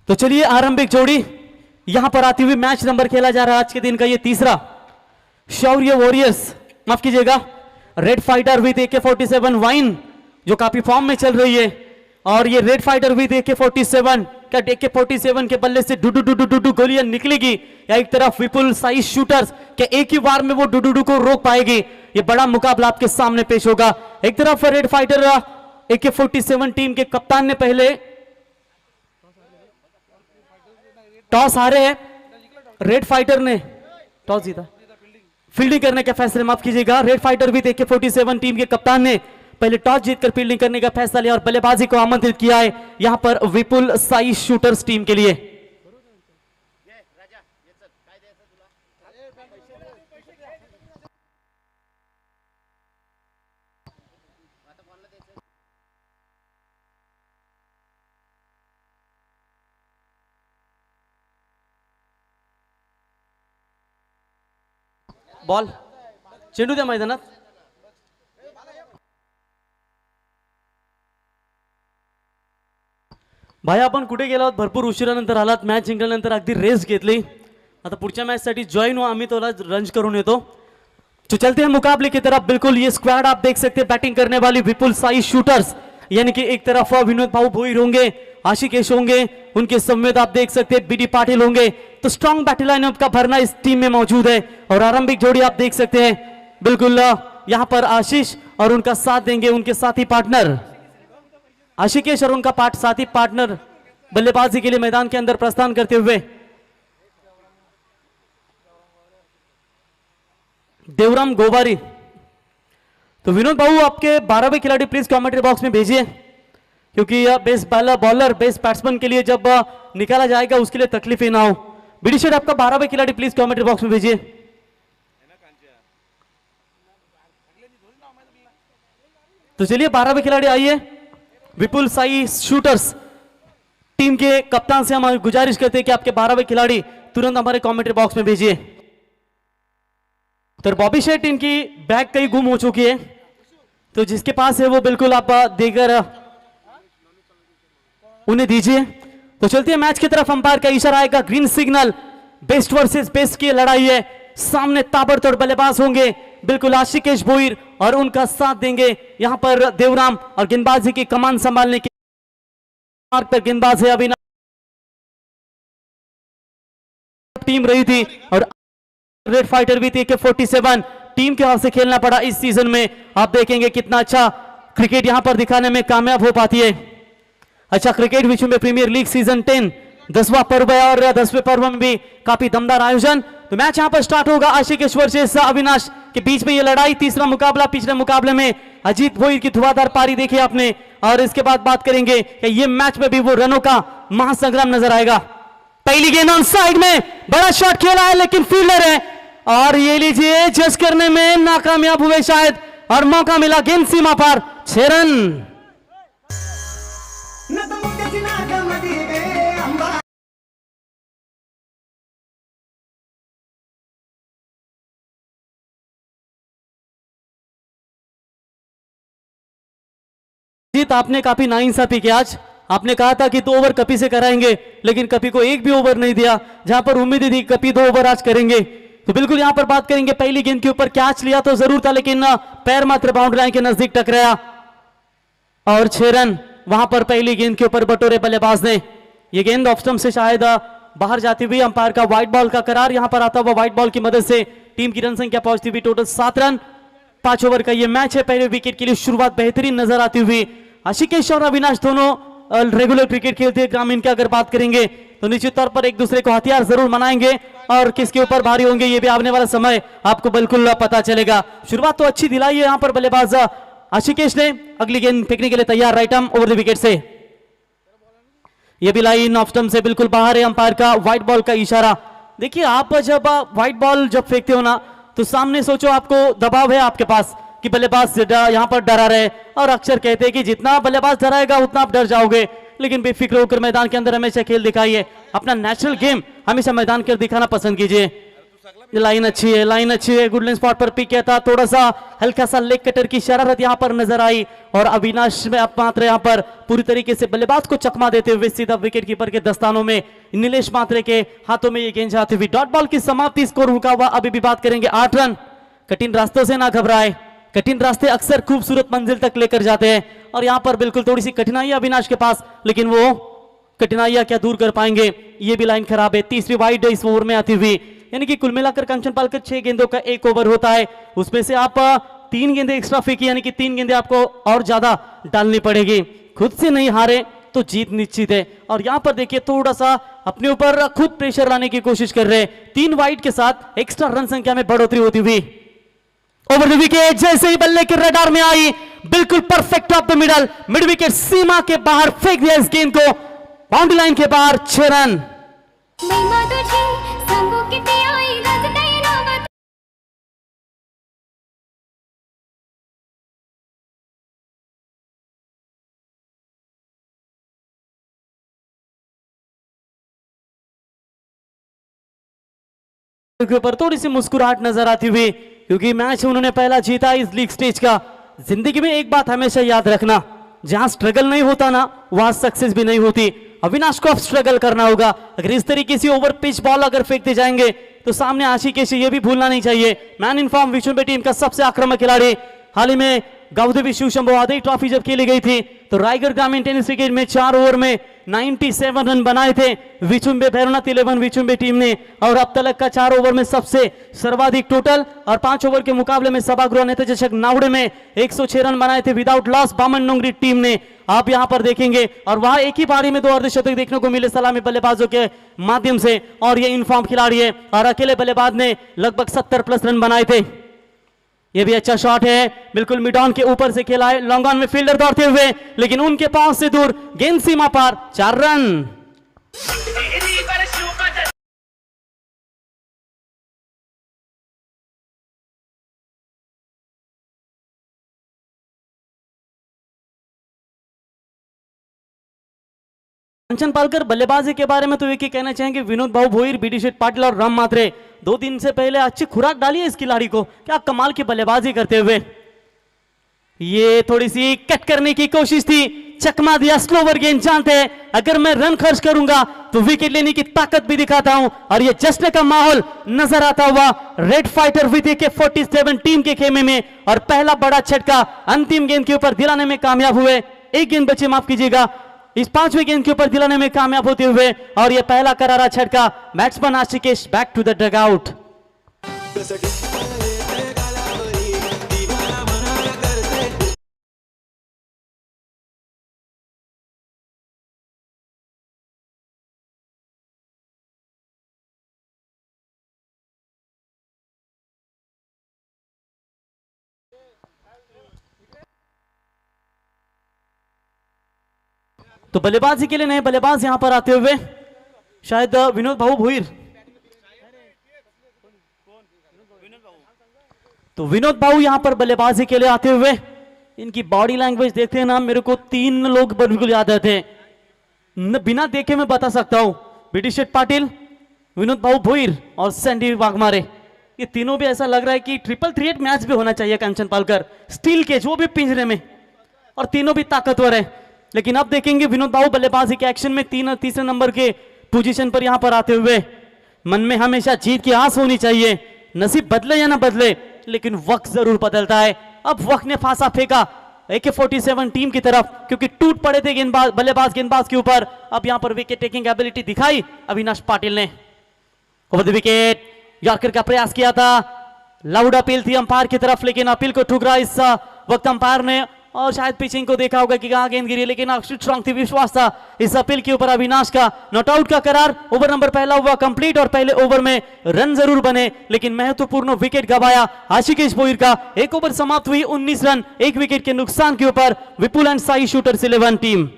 तो चलिए आरंभिक जोड़ी यहां पर आती हुई मैच नंबर खेला जा रहा है आज के दिन का ये तीसरा। शौर्य वॉरियर्स, माफ कीजिएगा, रेड फाइटर विद AK-47 वाइन जो काफी फॉर्म में चल रही है, और ये रेड फाइटर विद AK-47, क्या AK-47 के बल्ले से डुडू डुडू डुडू गोलियां निकलेगी, या एक तरफ विपुल साई शूटर्स के एक ही बार में वो डुडू को रोक पाएगी? ये बड़ा मुकाबला आपके सामने पेश होगा। एक तरफ रेड फाइटर AK-47 टीम के कप्तान ने पहले टॉस हारे हैं, रेड फाइटर ने टॉस जीता, फील्डिंग करने का फैसला, माफ कीजिएगा, रेड फाइटर विद AK-47 टीम के कप्तान ने पहले टॉस जीतकर फील्डिंग करने का फैसला लिया और बल्लेबाजी को आमंत्रित किया है यहां पर विपुल साई शूटर्स टीम के लिए। बॉल चेंडू द्या मैदानात। भाई आपण कुठे गेला आहोत? भरपूर उशिरानंतर आलात, मॅच जिंकल्यानंतर अगदी रेस्ट घेतली, आता पुढच्या मॅच साठी जॉईन हो, आम्ही तोला रंज करून येतो। तो चलते हैं मुकाबले की तरफ। बिल्कुल ये स्क्वाड आप देख सकते हैं, बैटिंग करने वाली विपुल साई शूटर्स, यानी कि एक तरफ विनोद भाऊ भोईर होंगे, आशिकेश होंगे, उनके समेत आप देख सकते हैं BD पाटिल होंगे। तो स्ट्रॉन्ग बैटिंग लाइनअप का भरना इस टीम में मौजूद है, और आरंभिक जोड़ी आप देख सकते हैं बिल्कुल यहां पर आशीष और उनका साथ देंगे उनके साथी पार्टनर आशिकेश और उनका साथी पार्टनर बल्लेबाजी के लिए मैदान के अंदर प्रस्थान करते हुए देवराम गोबारी। तो विनोद बाबू आपके 12वें खिलाड़ी प्लीज कमेंट्री बॉक्स में भेजिए, क्योंकि बेस्ट बॉलर बेस्ट बैट्समैन के लिए जब निकाला जाएगा उसके लिए तकलीफ ही ना हो। बीडी शेड आपका 12वें खिलाड़ी प्लीज कमेंट्री बॉक्स में भेजिए। तो चलिए 12वें खिलाड़ी आइए, विपुल साई शूटर्स टीम के कप्तान से हम गुजारिश करते हैं कि आपके 12वें खिलाड़ी तुरंत हमारे कमेंट्री बॉक्स में भेजिए। तो बॉबी शेट इनकी बैग कहीं गुम हो चुकी है, तो जिसके पास है वो बिल्कुल आप देकर उन्हें दीजिए। तो चलते हैं मैच की तरफ, अंपायर का इशारा आएगा, green signal, best versus best की लड़ाई है। सामने ताबड़तोड़ बल्लेबाज होंगे बिल्कुल आशिकेश भोईर और उनका साथ देंगे यहां पर देवराम, और गेंदबाजी की कमान संभालने के मार्ग पर गेंदबाज है अविनाश। टीम रही थी और रेड फाइटर भी थी AK-47 टीम के हाथ से खेलना पड़ा इस सीजन में। आप देखेंगे कितना अच्छा क्रिकेट यहां पर दिखाने में कामयाब हो पाती है। अच्छा क्रिकेट विश्व में प्रीमियर लीग सीजन 10 10वां पर्व है, और 10वें पर्व में भी काफी दमदार आयोजन। तो मैच यहां पर स्टार्ट होगा, आशिकेश वर्सेस अविनाश के बीच में ये लड़ाई, तीसरा मुकाबला। पिछले मुकाबले में अजीत भोईर की धुआंधार पारी देखी आपने, और इसके बाद बात करेंगे कि ये मैच में भी वो रनों का महासंग्राम नजर आएगा। पहली गेंद ऑन साइड में, बड़ा शॉट खेला है लेकिन फील्डर है, और ये लीजिए जज करने में नाकामयाब हुए शायद, और मौका मिला गेंद सीमा पर, 6 रन। जीत आपने काफी नाइंसाफी की आज। आपने कहा था कि 2 ओवर कपी से कराएंगे, लेकिन कपी को एक भी ओवर नहीं दिया, जहां पर उम्मीद थी कपी 2 ओवर आज करेंगे। तो बिल्कुल यहां पर बात करेंगे, पहली गेंद के ऊपर कैच लिया तो जरूर था, लेकिन पैर मात्र बाउंड्री लाइन के नजदीक टकराया, और 6 रन वहां पर पहली गेंद के ऊपर बटोरे बल्लेबाज ने। यह गेंद ऑफ स्टंप से शायद बाहर जाती हुई, अंपायर का व्हाइट बॉल का करार यहां पर आता हुआ, व्हाइट बॉल की मदद से टीम की रन संख्या पहुंचती हुई टोटल 7 रन। 5 ओवर का यह मैच है, पहले विकेट के लिए शुरुआत बेहतरीन नजर आती हुई। आशिकेश और अविनाश दोनों रेगुलर क्रिकेट खेलते हैं, ग्रामीण की अगर बात करेंगे तो निश्चित तौर पर एक दूसरे को हथियार जरूर मनाएंगे, और किसके ऊपर भारी होंगे ये भी आने वाला समय आपको बिल्कुल पता चलेगा। शुरुआत तो अच्छी दिलाई है यहां पर बल्लेबाज आशिकेश ने। अगली गेंद फेंकने के लिए तैयार, right arm over the wicket से, यह भी लाइन ऑफ स्टंप से बिल्कुल बाहर है, अंपायर का व्हाइट बॉल का इशारा। देखिए आप जब व्हाइट बॉल जब फेंकते हो ना, तो सामने सोचो आपको दबाव है आपके पास कि बल्लेबाज यहां पर डरा रहे, और अक्सर कहते हैं कि जितना बल्लेबाज डराएगा उतना आप डर जाओगे, लेकिन बेफिक्र होकर मैदान के अंदर हमेशा खेल दिखाइए, अपना नेचुरल गेम हमेशा मैदान के अंदर दिखाना पसंद कीजिए। लाइन अच्छी है, लाइन अच्छी है, गुड लाइन स्पॉट पर पिक किया था, थोड़ा सा हल्का सा लेग कटर की शरारत यहां पर नजर आई और अविनाश में अब मात्र यहां पर पूरी तरीके से बल्लेबाज को चकमा देते हुए सीधा विकेट कीपर के दस्तानों में नीलेश मात्रे के हाथों में ये गेंद जाती हुई डॉट बॉल की समाप्ति, स्कोर रुका हुआ अभी भी बात करेंगे 8 रन। कठिन रास्तों से ना घबराए, कठिन रास्ते अक्सर खूबसूरत मंजिल तक लेकर जाते हैं और यहां पर बिल्कुल थोड़ी सी कठिनाई अविनाश के पास, लेकिन वो कठिनाइयां क्या दूर कर पाएंगे। ये भी लाइन खराब है, तीसरी वाइड इस ओवर में आती हुई, यानी कि कुल मिलाकर कंचन पालकर 6 गेंदों का एक ओवर होता है, उसमें से आप 3 गेंदें एक्स्ट्रा फेंकी, यानी कि 3 गेंदें आपको और ज्यादा डालनी पड़ेगी। खुद से नहीं हारे तो जीत निश्चित है और यहां पर देखिए थोड़ा सा अपने ऊपर खुद प्रेशर लाने की कोशिश कर रहे हैं। 3 वाइड के साथ एक्स्ट्रा रन संख्या में बढ़ोतरी होती हुई ओवर द विकेट, जैसे ही बल्ले के रडार में आई बिल्कुल perfect off the mid wicket सीमा के बाहर फेंक दिया इस गेंद को, बाउंड्री लाइन के बाहर 6 रन। के ऊपर थोड़ी सी मुस्कुराहट नजर आती हुई, क्योंकि मैच उन्होंने पहला जीता इस लीग स्टेज का। जिंदगी में एक बात हमेशा याद रखना, जहां स्ट्रगल नहीं होता ना वहां सक्सेस भी नहीं होती। अविनाश को अब स्ट्रगल करना होगा। अगर इस तरीके से ओवर पिच बॉल अगर फेंकते जाएंगे तो सामने आशिकेश ये भी भूलना नहीं चाहिए, मैन इन फॉर्म विश्व टीम का सबसे आक्रामक खिलाड़ी। हाल ही में गावदेवी शिव शंभू आदि ट्रॉफी जब खेली गई थी तो रायगढ़ ग्रामीण टेनिस क्रिकेट में 4 ओवर में 97 रन बनाए थे विचुंबे भैरवनाथ 11 विचुंबे टीम ने, और अब तक का 4 ओवर में सबसे सर्वाधिक टोटल और 5 ओवर के मुकाबले में सभागृह नेता चषक नावड़े में 106 रन बनाए थे विदाउट लॉस बामन नोंगरी टीम ने। आप यहां पर देखेंगे और वहां एक ही पारी में 2 अर्धशतक देखने को मिले सलामी बल्लेबाजों के माध्यम से, और ये इनफॉर्म खिलाड़ी है और अकेले बल्लेबाज ने लगभग 70+ रन बनाए थे। ये भी अच्छा शॉट है, बिल्कुल मिड ऑन के ऊपर से खेला है, लॉन्ग ऑन में फील्डर दौड़ते हुए लेकिन उनके पांव से दूर, गेंद सीमा पार, 4 रन। कंचन पालकर बल्लेबाजी के बारे में तो एक ही कहना चाहेंगे, विनोद भाऊ भोईर, बीडी शेठ पाटिल और राम मात्रे 2 दिन से पहले अच्छी खुराक डाली है इस खिलाड़ी को, क्या कमाल की बल्लेबाजी करते हुए। ये थोड़ी सी कट करने की कोशिश थी, चकमा दिया, स्लोवर गेंद। जानते हैं अगर मैं रन खर्च करूंगा तो विकेट लेने की ताकत भी दिखाता हूं, और ये जश्न का माहौल नजर आता हुआ रेड फाइटर विद AK-47 टीम के खेमे में, और पहला बड़ा झटका अंतिम गेंद के ऊपर दिलाने में कामयाब हुए। एक गेंद बचे, माफ कीजिएगा, इस 5वें गेंद के ऊपर दिलाने में कामयाब होते हुए, और यह पहला करारा झटका। Batsman Ashikesh back to the dugout. तो बल्लेबाजी के लिए नए बल्लेबाज यहां पर आते हुए शायद विनोद भाऊ भोईर, तो विनोद बाबू यहां पर बल्लेबाजी के लिए आते हुए, इनकी बॉडी लैंग्वेज देखते हैं ना, मेरे को 3 लोग बिल्कुल याद आते हैं, बिना देखे मैं बता सकता हूं, बीडी शेठ पाटिल, विनोद बाबू भोईर और सैंडी वाघमारे। ये तीनों भी ऐसा लग रहा है कि 3-3 मैच भी होना चाहिए कंचन पालकर, स्टील केज वो भी पिंजरे में, और तीनों भी ताकतवर है। लेकिन अब देखेंगे विनोद बाबू बल्लेबाजी के एक्शन में 3 और तीसरे नंबर के पोजीशन पर यहां पर आते हुए। मन में हमेशा जीत की आस होनी चाहिए, नसीब बदले या ना बदले लेकिन वक्त जरूर बदलता है। अब वक्त ने फांसा फेंका AK-47 टीम की तरफ, क्योंकि टूट पड़े थे बल्लेबाज गेंदबाज के ऊपर। अब यहां पर विकेट टेकिंग एबिलिटी दिखाई अविनाश पाटिल ने। ओवर द विकेट यॉर्कर का प्रयास किया था, लाउड अपील थी अंपायर की तरफ, लेकिन अपील को ठुकरा इस वक्त अंपायर ने, और शायद पिचिंग को देखा होगा कि कहां गेंद गिरी, लेकिन स्ट्रांग थी, विश्वास था इस अपील के ऊपर अविनाश का। नॉट आउट का करार, ओवर नंबर पहला हुआ कंप्लीट, और पहले ओवर में रन जरूर बने लेकिन महत्वपूर्ण विकेट गवाया आशिकेश भोईर का। एक ओवर समाप्त हुई 19 रन 1 विकेट के नुकसान के ऊपर विपुल एंड साई शूटर्स 11 टीम।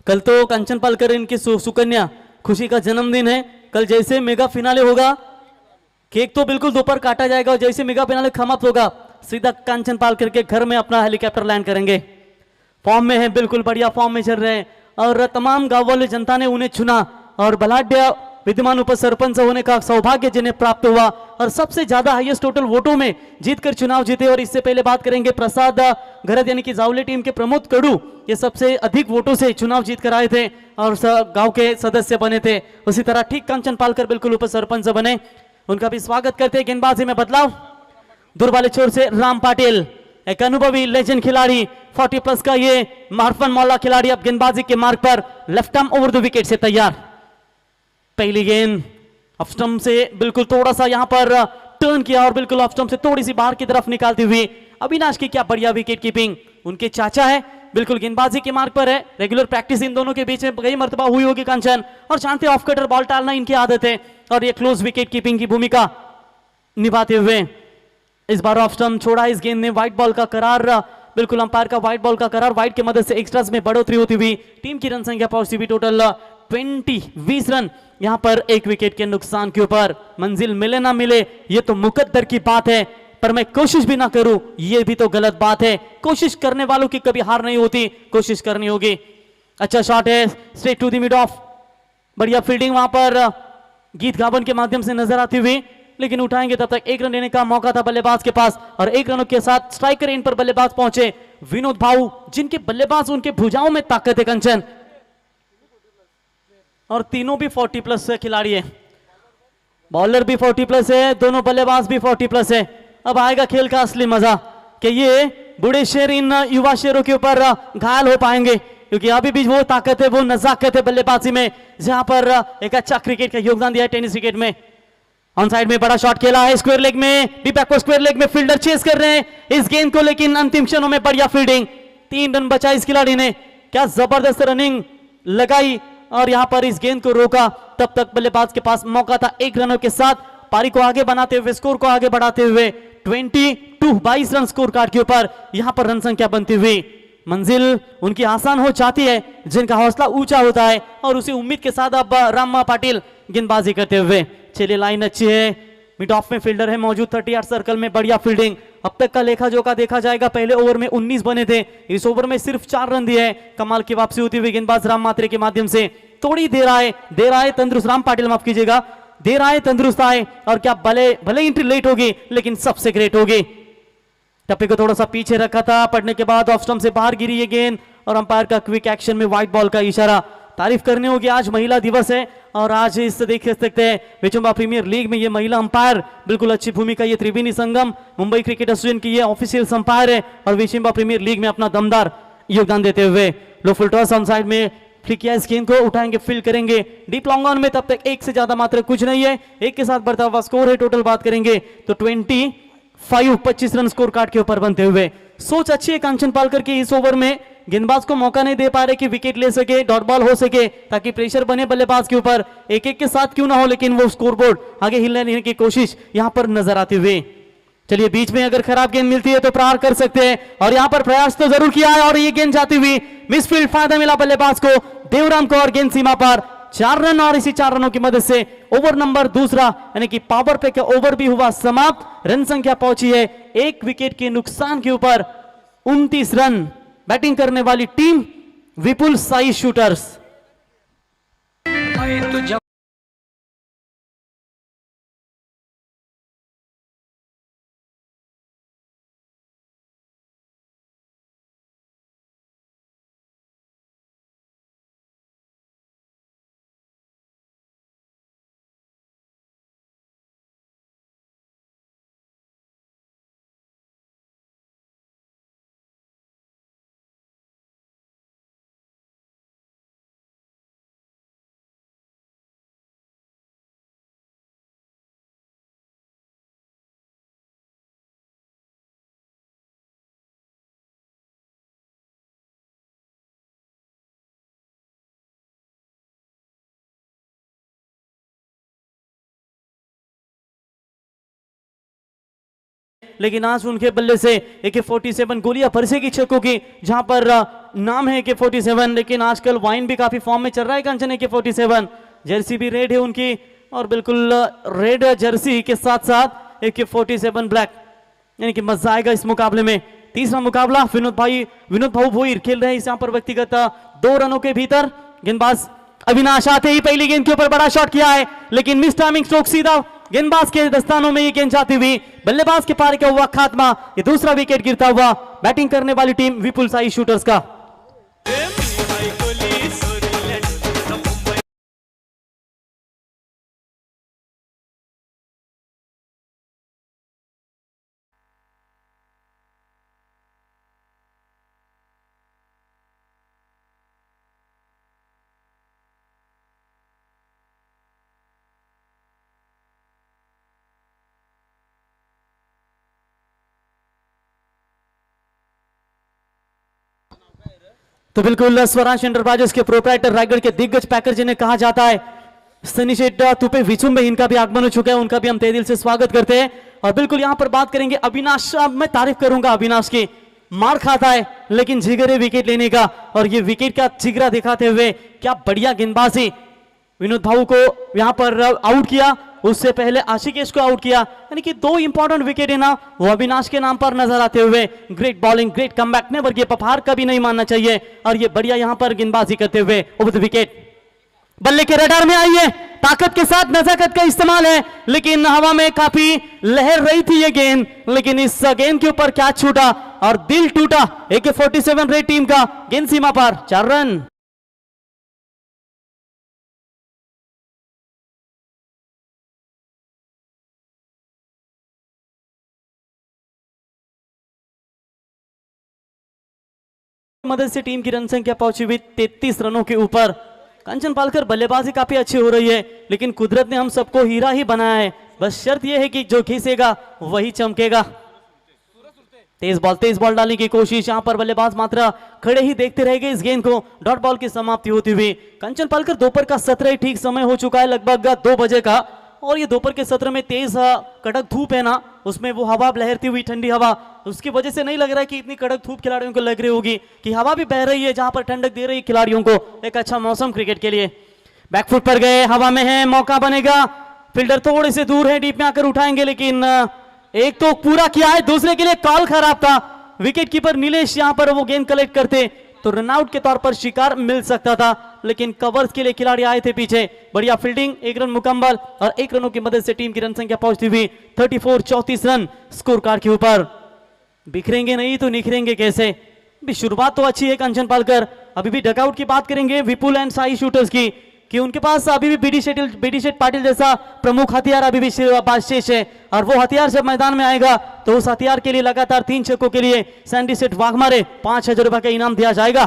कल तो कंचन पालकर इनकी सुकन्या खुशी का जन्मदिन है। कल जैसे मेगा फिनाले होगा, केक तो बिल्कुल दोपहर काटा जाएगा और जैसे मेगा फिनाले समाप्त होगा सीधा कांचन पाल करके घर में अपना हेलीकॉप्टर लैंड करेंगे। फॉर्म में है, बिल्कुल बढ़िया फॉर्म में चल रहे हैं और तमाम गांव वाले जनता ने उन्हें चुना और बलाढ्य विद्यमान उप सरपंच होने का सौभाग्य जिन्हें प्राप्त हुआ और सबसे ज्यादा हाईएस्ट टोटल वोटों में जीतकर चुनाव जीते। और इससे पहले बात करेंगे प्रसाद घरत यानी कि जावले टीम के प्रमोद कड़ू, ये सबसे अधिक वोटों से चुनाव जीत कर आए थे और गांव के सदस्य बने थे। उसी तरह ठीक कंचन पालकर बिल्कुल उप सरपंच बने, उनका भी स्वागत करते हैं। गेंदबाजी में बदलाव, दूर वाले छोर से राम पाटिल, एक अनुभवी लेजेंड खिलाड़ी 40 प्लस का ये मारफन मौला खिलाड़ी अब गेंदबाजी के मार्ग पर left arm over the wicket से तैयार। पहली गेंद ऑफ स्टंप से बिल्कुल थोड़ा सा यहां पर टर्न किया और बिल्कुल ऑफ स्टंप से थोड़ी सी बाहर की तरफ निकालती हुई अविनाश की क्या बढ़िया विकेट कीपिंग, उनके चाचा है, बिल्कुल गेंदबाजी के मार्ग पर है। रेगुलर प्रैक्टिस इन दोनों के बीच में कई मर्तबा हुई होगी कंचन, और जानते ऑफ कटर बॉल टालना इनकी आदत है और ये क्लोज विकेट कीपिंग की भूमिका निभाते हुए इस बार ऑफ स्टंप छोड़ा। इस गेंद ने व्हाइट बॉल का करार, बिल्कुल अंपायर का व्हाइट बॉल का करार, व्हाइट की मदद से एक्स्ट्रास में बढ़ोतरी होती हुई टीम की रन संख्या पहुंचती हुई टोटल 20 रन। यहां पर एक विकेट के नुकसान के ऊपर मंजिल मिले ना मिले ये तो मुकद्दर की बात है, पर मैं कोशिश भी ना करूं ये भी तो गलत बात है। कोशिश करने वालों की कभी हार नहीं होती, कोशिश करनी होगी। अच्छा शॉट है straight to the mid off, बढ़िया फील्डिंग वहां पर गीत गावन के माध्यम से नजर आती हुई, लेकिन उठाएंगे तब तक एक रन लेने का मौका था बल्लेबाज के पास और एक रनों के साथ स्ट्राइकर इन पर बल्लेबाज पहुंचे विनोद भाऊ, जिनके बल्लेबाज उनके भुजाओं में ताकत है कंचन, और तीनों भी 40 प्लस खिलाड़ी है, बॉलर भी 40 प्लस है, दोनों बल्लेबाज भी 40 प्लस है। अब आएगा खेल का असली मजा कि ये बूढ़े शेर इन युवा शेरों के ऊपर घायल हो पाएंगे, क्योंकि अभी भी वो ताकत है, वो नजाकत है बल्लेबाजी में, जहां पर एक अच्छा क्रिकेट का योगदान दिया है टेनिस क्रिकेट में। ऑन साइड में बड़ा शॉट खेला है स्क्वायर लेग में, बी बैक को स्क्वायर लेग में फील्डर चेस कर रहे हैं इस गेंद को, लेकिन अंतिम क्षणों में बढ़िया फील्डिंग, 3 रन बचा इस खिलाड़ी ने, क्या जबरदस्त रनिंग लगाई और यहां पर इस गेंद को रोका। तब तक बल्लेबाज के पास मौका था 1 रनों के साथ पारी को आगे बनाते हुए, स्कोर को आगे बढ़ाते हुए 22 रन स्कोर कार्ड के ऊपर यहां पर रन संख्या बनती हुई। मंजिल उनकी आसान हो जाती है जिनका हौसला ऊंचा होता है, और उसी उम्मीद के साथ अब रामा पाटिल गेंदबाजी करते हुए। चलिए लाइन अच्छी है, मिड ऑफ में फील्डर है मौजूद 38 सर्कल में, बढ़िया फील्डिंग। अब तक का लेखा जोखा देखा जाएगा, पहले ओवर में 19 बने थे, इस ओवर में सिर्फ 4 रन दिए, कमाल की वापसी होती हुई गेंदबाज राम मात्रे के माध्यम से। थोड़ी देर आए तंदुरुस्त, राम पाटिल माफ कीजिएगा, देर आए तंदुरुस्त आए, और क्या भले एंट्री लेट होगी लेकिन सबसे ग्रेट होगी। टप्पी को थोड़ा सा पीछे रखा था, पड़ने के बाद ऑफ स्टंप से बाहर गिरी ये गेंद और अंपायर का क्विक एक्शन में व्हाइट बॉल का इशारा। तारीफ करनी होगी, आज महिला दिवस है और आज इस देख सकते हैं विचुंबा प्रीमियर लीग में ये महिला अंपायर बिल्कुल अच्छी भूमिका, ये त्रिवेणी संगम मुंबई क्रिकेट एसोसिएशन की ये ऑफिशियल अंपायर है और विचुंबा प्रीमियर लीग में अपना दमदार योगदान देते हुए। Low full toss on side में फ्लिक किया, इस गेंद को उठाएंगे, फील्ड करेंगे डीप लॉन्ग ऑन में, तब तक एक से ज्यादा मात्र कुछ नहीं है, एक के साथ बढ़ता हुआ स्कोर है। टोटल बात करेंगे तो 25 रन स्कोर कार्ड के ऊपर बनते हुए। सोच अच्छी है कांचन पालकर की, इस ओवर में गेंदबाज को मौका नहीं दे पा रहे कि विकेट ले सके, डॉट बॉल हो सके, ताकि प्रेशर बने बल्लेबाज के ऊपर, एक एक के साथ क्यों ना हो, लेकिन वो स्कोरबोर्ड आगे हिलने की कोशिश यहां पर नजर आती हुई। चलिए बीच में अगर खराब गेंद मिलती है तो प्रहार कर सकते हैं, और यहां पर प्रयास तो जरूर किया है और ये गेंद जाती हुई मिसफील्ड, फायदा मिला बल्लेबाज को देवराम को और गेंद सीमा पर 4 रन, और इसी 4 रनों की मदद से ओवर नंबर दूसरा यानी कि पावर प्ले का ओवर भी हुआ समाप्त। रन संख्या पहुंची है 1 विकेट के नुकसान के ऊपर 29 रन। बैटिंग करने वाली टीम विपुल साई शूटर्स। लेकिन आज उनके बल्ले से AK-47 गोलियां फरसे की छक्कों की, जहां पर नाम है AK-47, लेकिन आजकल वाइन भी काफी फॉर्म में चल रहा है कंचन AK-47। जर्सी भी रेड है उनकी, और बिल्कुल रेड जर्सी के साथ साथ AK-47 ब्लैक, यानी कि मजा आएगा इस मुकाबले में। तीसरा मुकाबला विनोद भाऊ भोईर खेल रहे हैं इस यहाँ पर व्यक्तिगत 2 रनों के भीतर। गेंदबाज अविनाश आते ही पहली गेंद के ऊपर बड़ा शॉट किया है, लेकिन मिस टाइमिंग स्ट्रोक, सीधा गेंदबाज के दस्तानों में ये गेंद जाती हुई बल्लेबाज के पार का हुआ खात्मा। ये दूसरा विकेट गिरता हुआ बैटिंग करने वाली टीम विपुल साई शूटर्स का। तो बिल्कुल स्वराज एंटरप्राइजेस के प्रोप्राइटर रायगढ़ के दिग्गज पैकर जिन्हें कहा जाता है सनी शेट तुपे विचुम में, इनका भी आगमन हो चुका है, उनका भी हम तहे दिल से स्वागत करते हैं। और बिल्कुल यहां पर बात करेंगे अविनाश, मैं तारीफ करूंगा अविनाश की, मार खाता है लेकिन जिगरे विकेट लेने का, और ये विकेट का जिगरा दिखाते हुए क्या बढ़िया गेंदबाजी। विनोद भाऊ को यहां पर आउट किया, उससे पहले आशिकेश को आउट किया, यानी कि 2 इंपॉर्टेंट विकेट है ना वो अविनाश के नाम पर नजर आते हुए। Great bowling, great comeback, never give up, हार कभी नहीं मानना चाहिए, और ये बढ़िया यहां पर गेंदबाजी करते हुए ओवर द विकेट। बल्ले के रडार में आई है, ताकत के साथ नजाकत का इस्तेमाल है, लेकिन हवा में काफी लहर रही थी ये गेंद, लेकिन इस गेंद के ऊपर कैच छूटा और दिल टूटा AK-47 रेड टीम का। गेंद सीमा पर 4 रन। मदद से टीम की रन संख्या पहुंची हुई 33 रनों के ऊपर। कंचन पालकर बल्लेबाजी काफी अच्छी हो रही है, लेकिन कुदरत ने हम सबको हीरा ही बनाया है, बस शर्त यह है कि जो घिसेगा वही चमकेगा। तेज बॉल डालने की कोशिश, यहां पर बल्लेबाज मात्र खड़े ही देखते रह गए इस गेंद को। डॉट बॉल की समाप्ति होती हुई कंचन पालकर दोपहर का सत्र ठीक समय हो चुका है, लगभग 2 बजे का, और ये दोपहर के सत्र में तेज कड़क धूप है ना, उसमें वो हवा लहरती हुई ठंडी हवा, उसकी वजह से नहीं लग रहा है कि इतनी कड़क धूप खिलाड़ियों को लग रही होगी, कि हवा भी बह रही है जहां पर ठंडक दे रही है खिलाड़ियों को। एक अच्छा मौसम क्रिकेट के लिए। बैकफुट पर गए, हवा में है, मौका बनेगा, फील्डर थोड़े से दूर है, डीप में आकर उठाएंगे, लेकिन एक तो पूरा किया है, दूसरे के लिए कॉल खराब था। विकेट कीपर नीलेश यहां पर वो गेंद कलेक्ट करते तो रनआउट के तौर पर शिकार मिल सकता था, लेकिन कवर्स के लिए खिलाड़ी आए थे पीछे। बढ़िया फील्डिंग, 1 रन मुकम्मल, और 1 रनों की मदद से टीम की रन संख्या पहुंचती हुई 34 रन स्कोर कार्ड के ऊपर। बिखरेंगे नहीं तो निखरेंगे कैसे? भी शुरुआत तो अच्छी है कंचन पालकर। अभी भी डकआउट की बात करेंगे विपुल एंड साई शूटर्स की, कि उनके पास अभी भी बीडी शेट पाटिल जैसा प्रमुख हथियार अभी भी शेष है, और वो हथियार जब मैदान में आएगा तो उस हथियार के लिए लगातार 3 छक्कों के लिए सैंडी सेठ वाघमारे 5,000 रुपए का इनाम दिया जाएगा।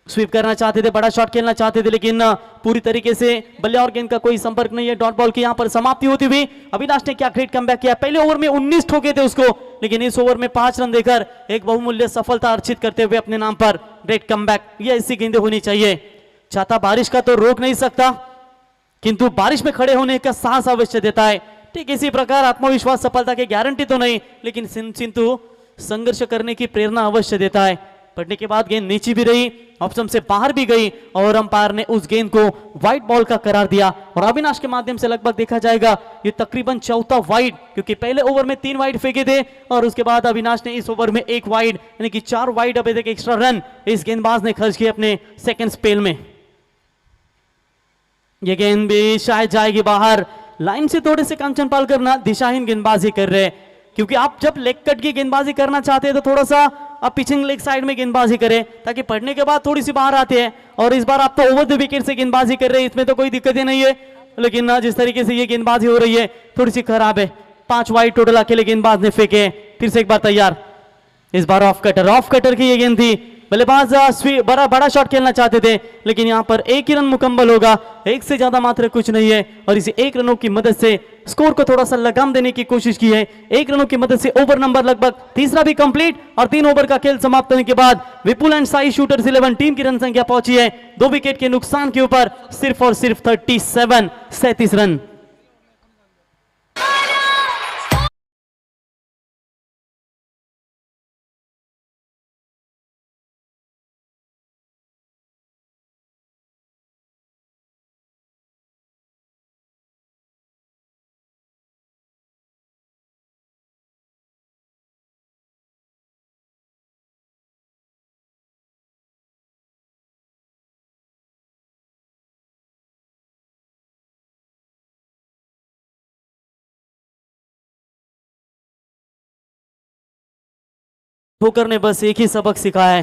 स्वीप करना चाहते थे, बड़ा शॉट खेलना चाहते थे, लेकिन पूरी तरीके से बल्ले और गेंद का कोई संपर्क नहीं है। डॉट बॉल की यहां पर समाप्ति होती हुई अविनाश ने क्या ग्रेट कमबैक किया। पहले ओवर में 19 ठोके थे उसको, लेकिन इस ओवर में 5 रन देकर एक बहुमूल्य सफलता अर्जित करते हुए अपने नाम पर ग्रेट कमबैक। ये ऐसी गेंदें होनी चाहिए। छाता बारिश का तो रोक नहीं सकता, किंतु बारिश में खड़े होने का साहस अवश्य देता है। ठीक इसी प्रकार आत्मविश्वास सफलता की गारंटी तो नहीं, लेकिन किंतु संघर्ष करने की प्रेरणा अवश्य देता है। पड़ने के बाद गेंद नीचे भी रही, ऑप्शन से बाहर भी गई, और अंपायर ने उस गेंद को वाइड बॉल का करार दिया, और अविनाश के माध्यम से लगभग देखा जाएगा ये तकरीबन 4था वाइड, क्योंकि पहले ओवर में 3 वाइड फेंके थे, और उसके बाद अविनाश ने इस ओवर में 1 वाइड, यानी कि 4 वाइड अभी तक एक्स्ट्रा रन इस गेंदबाज ने खर्च किए अपने सेकेंड स्पेल में। ये गेंद भी शायद जाएगी बाहर। लाइन से थोड़े से कंचन पालकर ना दिशाहीन गेंदबाजी कर रहे हैं, क्योंकि आप जब लेग कट की गेंदबाजी करना चाहते हैं तो थोड़ा सा आप पिचिंग लेग साइड में गेंदबाजी करें, ताकि पढ़ने के बाद थोड़ी सी बाहर आते हैं। और इस बार आप तो ओवर द विकेट से गेंदबाजी कर रहे हैं, इसमें तो कोई दिक्कत ही नहीं है, लेकिन ना जिस तरीके से ये गेंदबाजी हो रही है थोड़ी सी खराब है। 5 वाइड टोटल अकेले गेंदबाज ने फेंके। फिर से एक बार तैयार, इस बार ऑफ कटर की ये गेंद थी। बल्लेबाज बड़ा शॉट खेलना चाहते थे, लेकिन यहां पर 1 ही रन मुकम्मल होगा, 1 से ज्यादा मात्र कुछ नहीं है, और इसी 1 रनों की मदद से स्कोर को थोड़ा सा लगाम देने की कोशिश की है। 1 रनों की मदद से ओवर नंबर लगभग तीसरा भी कंप्लीट, और 3 ओवर का खेल समाप्त होने के बाद विपुल एंड साई शूटर्स 11 टीम की रन संख्या पहुंची है 2 विकेट के नुकसान के ऊपर सिर्फ और सिर्फ 37 रन। ठोकर ने बस एक ही सबक सिखाया है,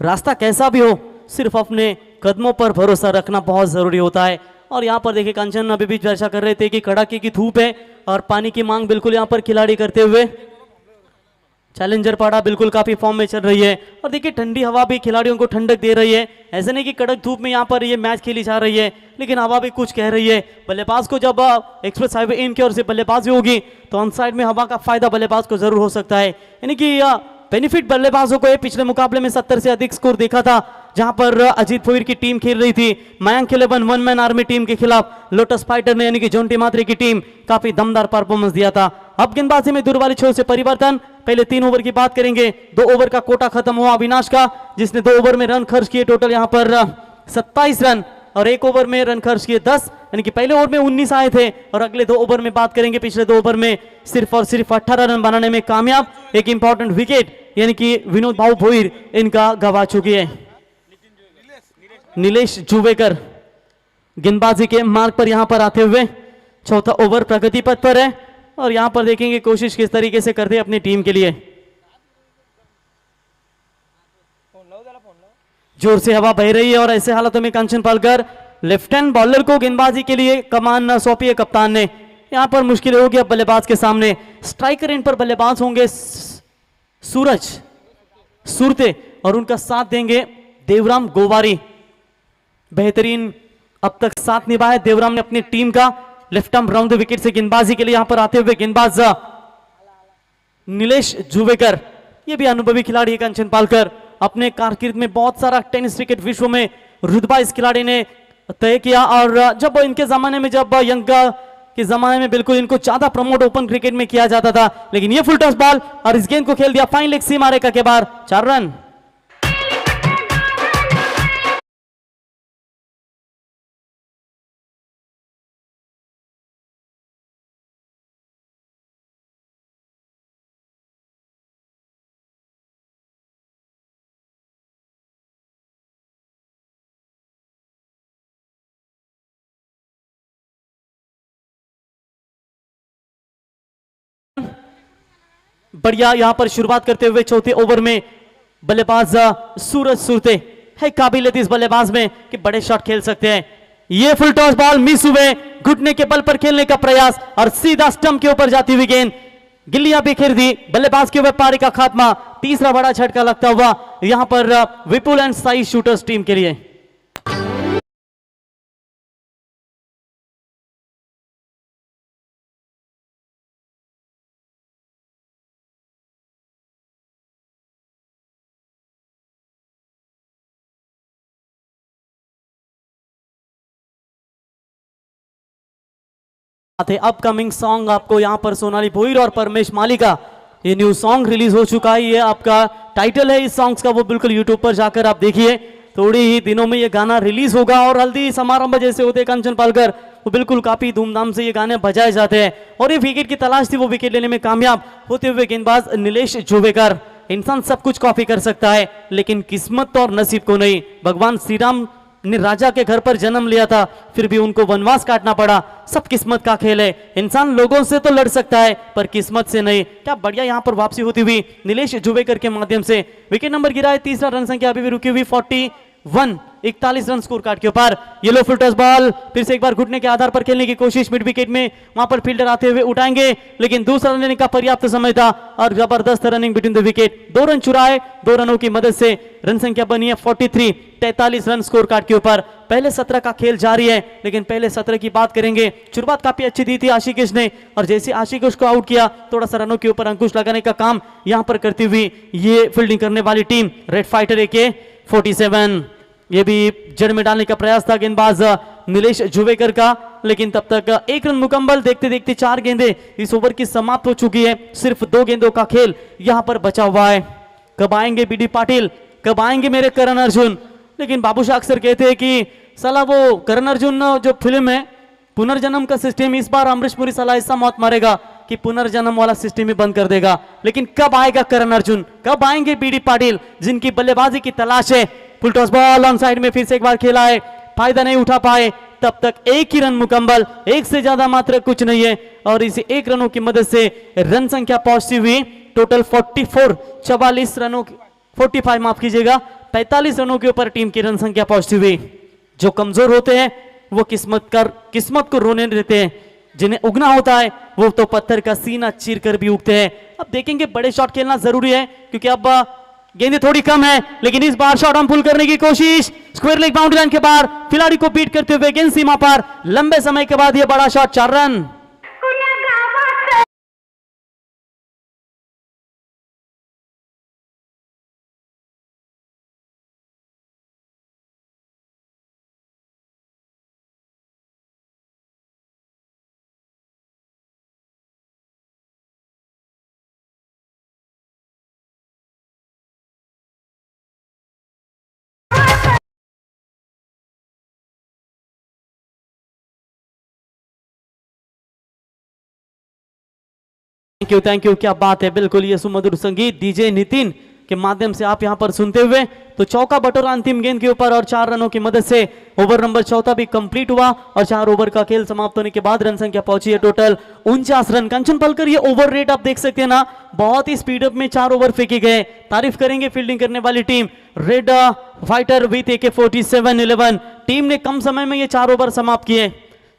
रास्ता कैसा भी हो सिर्फ अपने कदमों पर भरोसा रखना बहुत ज़रूरी होता है। और यहाँ पर देखिए कंचन अभी भी चर्चा कर रहे थे कि कड़ाके की धूप है और पानी की मांग बिल्कुल यहाँ पर खिलाड़ी करते हुए। चैलेंजर पाड़ा बिल्कुल काफी फॉर्म में चल रही है और देखिए ठंडी हवा भी खिलाड़ियों को ठंडक दे रही है। ऐसे नहीं कि कड़क धूप में यहाँ पर ये मैच खेली जा रही है, लेकिन हवा भी कुछ कह रही है। बल्लेबाज को जब एक्सप्रेस हाईवे इन की ओर से बल्लेबाजी होगी तो ऑन साइड में हवा का फायदा बल्लेबाज को जरूर हो सकता है, यानी कि बेनिफिट बल्लेबाजों को पिछले मुकाबले में 70 से अधिक स्कोर देखा था, जहां पर अजीत फोइर की टीम खेल रही थी Mayank 11 one man army team के खिलाफ लोटस फाइटर ने यानी कि जोंटी मात्रे की टीम काफी दमदार परफॉर्मेंस दिया था। अब गेंदबाजी में दूर वाली छोर से परिवर्तन, पहले 3 ओवर की बात करेंगे। 2 ओवर का कोटा खत्म हुआ अविनाश का, जिसने 2 ओवर में रन खर्च किए टोटल यहां पर 27 रन और 1 ओवर में रन खर्च किए 10, यानी कि पहले ओवर में 19 आए थे और अगले 2 ओवर में बात करेंगे पिछले 2 ओवर में सिर्फ और सिर्फ 18 रन बनाने में कामयाब। एक इंपॉर्टेंट विकेट यानी कि विनोद भाऊ भोईर इनका गवा चुकी है। नीलेश जुवेकर गेंदबाजी के मार्ग पर यहां पर आते हुए, चौथा ओवर प्रगति पथ पर है और यहां पर देखेंगे कोशिश किस तरीके से करते हैं अपनी टीम के लिए। जोर से हवा बह रही है और ऐसे हालातों में कंचन पालकर लेफ्ट हैंड बॉलर को गेंदबाजी के लिए कमान सौंपी है कप्तान ने। यहां पर मुश्किल होगी अब बल्लेबाज के सामने। स्ट्राइकर एंड पर बल्लेबाज होंगे सूरज सुरते और उनका साथ देंगे देवराम गोवारी। बेहतरीन अब तक साथ निभाया देवराम ने अपनी टीम का। Left arm round the wicket से गेंदबाजी के लिए यहां पर आते हुए गेंदबाज नीलेश जुवेकर, ये भी अनुभवी खिलाड़ी है कंचन पालकर। अपने कारकिर्द में बहुत सारा टेनिस क्रिकेट विश्व में रुतबा इस खिलाड़ी ने तय किया और जब इनके जमाने में, जब यंग के जमाने में बिल्कुल इनको ज्यादा प्रमोट ओपन क्रिकेट में किया जाता था, लेकिन ये फुल टॉस बॉल और इस गेंद को खेल दिया फाइन लेग सीमा रेखा के बाहर, 4 रन। बढ़िया यहां पर शुरुआत करते हुए चौथे ओवर में बल्लेबाज सूरज सुरते है काबिलियत इस बल्लेबाज में कि बड़े शॉट खेल सकते हैं। ये फुल टॉस बॉल मिस हुए, घुटने के बल पर खेलने का प्रयास और सीधा स्टंप के ऊपर जाती हुई गेंद, गिल्लियां बिखेर दी, बल्लेबाज के व्यापारी का खात्मा। तीसरा बड़ा झटका लगता हुआ यहां पर विपुल एंड साई शूटर्स टीम के लिए। अपकमिंग सॉन्ग आपको यहां पर सोनाली भोईर और परमेश माली का ये न्यू सॉन्ग रिलीज हो चुका है। ये आपका टाइटल है इस सॉन्ग्स का, वो बिल्कुल यूट्यूब पर जाकर आप देखिए। थोड़ी ही दिनों में ये गाना रिलीज होगा और हल्दी समारंभ जैसे होते कंचन पालकर, वो बिल्कुल काफी धूमधाम से ये गाने बजाए जाते हैं। और ये विकेट की तलाश थी, वो विकेट लेने में कामयाब होते हुए गेंदबाज नीलेश जुवेकर। इंसान सब कुछ कॉपी कर सकता है लेकिन किस्मत और नसीब को नहीं। भगवान श्री राम ने राजा के घर पर जन्म लिया था, फिर भी उनको वनवास काटना पड़ा। सब किस्मत का खेल है। इंसान लोगों से तो लड़ सकता है पर किस्मत से नहीं। क्या बढ़िया यहां पर वापसी होती हुई नीलेश जुवेकर के माध्यम से। विकेट नंबर गिरा है, तीसरा रन संख्या अभी भी रुकी हुई 41, 41 रन स्कोर कार्ड के ऊपर। येलो फुल टॉस बॉल फिर से एक बार घुटने के आधार पर खेलने की कोशिश मिड विकेट में, वहां पर फील्डर आते हुए उठाएंगे लेकिन दूसरा रन लेने का पर्याप्त समय था और जबरदस्त running between the wicket. 2 run चुराए, 2 रनों की मदद से रन संख्या बनी है 43, 43 रन स्कोर कार्ड के ऊपर। पहले 17 का खेल जारी है लेकिन पहले 17 की बात करेंगे। शुरुआत काफी अच्छी दी थी आशिकीश ने और जैसे आशिकीश को आउट किया थोड़ा सा रनों के ऊपर अंकुश लगाने का काम यहां पर करती हुई ये फील्डिंग करने वाली टीम रेड फाइटर AK 47, ये भी जड़ में डालने का प्रयास था गेंदबाज नीलेश जुवेकर का, लेकिन तब तक 1 रन मुकम्मल। देखते देखते 4 गेंदें इस ओवर की समाप्त हो चुकी है। सिर्फ 2 गेंदों का खेल यहां पर बचा हुआ है। कब आएंगे BD पाटिल, कब आएंगे मेरे करण अर्जुन। लेकिन बाबूशाह अक्सर कहते हैं कि साला वो करण अर्जुन जो फिल्म है पुनर्जन्म का सिस्टम, इस बार अमरीश पुरी साला ऐसा मौत मारेगा कि पुनर्जन्म वाला सिस्टम ही बंद कर देगा। लेकिन कब आएगा करण अर्जुन, कब आएंगे BD पाटिल जिनकी बल्लेबाजी की तलाश है। फुल टॉस बॉल ऑन साइड में फिर से एक बार खेला है, फायदा नहीं उठा पाए। तब तक 1 ही रन मुकम्मल, 1 से ज्यादा मात्र कुछ नहीं है और इसी 1 रनों की मदद से रन संख्या पहुंचती हुई टोटल 44 रनों 45 माफ कीजिएगा 45 रनों के ऊपर टीम की रन संख्या पहुंचती हुई। जो कमजोर होते हैं वो किस्मत को रोने देते हैं, जिन्हें उगना होता है वो तो पत्थर का सीना चीर कर भी उगते हैं। अब देखेंगे, बड़े शॉट खेलना जरूरी है क्योंकि अब गेंदें थोड़ी कम है, लेकिन इस बार शॉट हम पुल करने की कोशिश, स्क्वायर लेग बाउंड्री लाइन के बाहर खिलाड़ी को बीट करते हुए गेंद सीमा पर लंबे समय के बाद यह बड़ा शॉट 4 रन। थैंक यू, क्या बात है। बिल्कुल ये सुमधुर संगीत डीजे नितिन के माध्यम से आप यहां पर सुनते हुए तो चौका बटोरा अंतिम गेंद के ऊपर और 4 रनों की मदद से ओवर नंबर 14 भी कंप्लीट हुआ और 4 ओवर का खेल समाप्त होने के बाद रन संख्या पहुंची है टोटल 49 रन। कंचन पलकर ये ओवर रेट आप देख सकते हैं ना, बहुत ही स्पीड अप में 4 ओवर फेंके गए। तारीफ करेंगे फील्डिंग करने वाली team red fighter with AK-47-11 team ने कम समय में ये 4 ओवर समाप्त किए।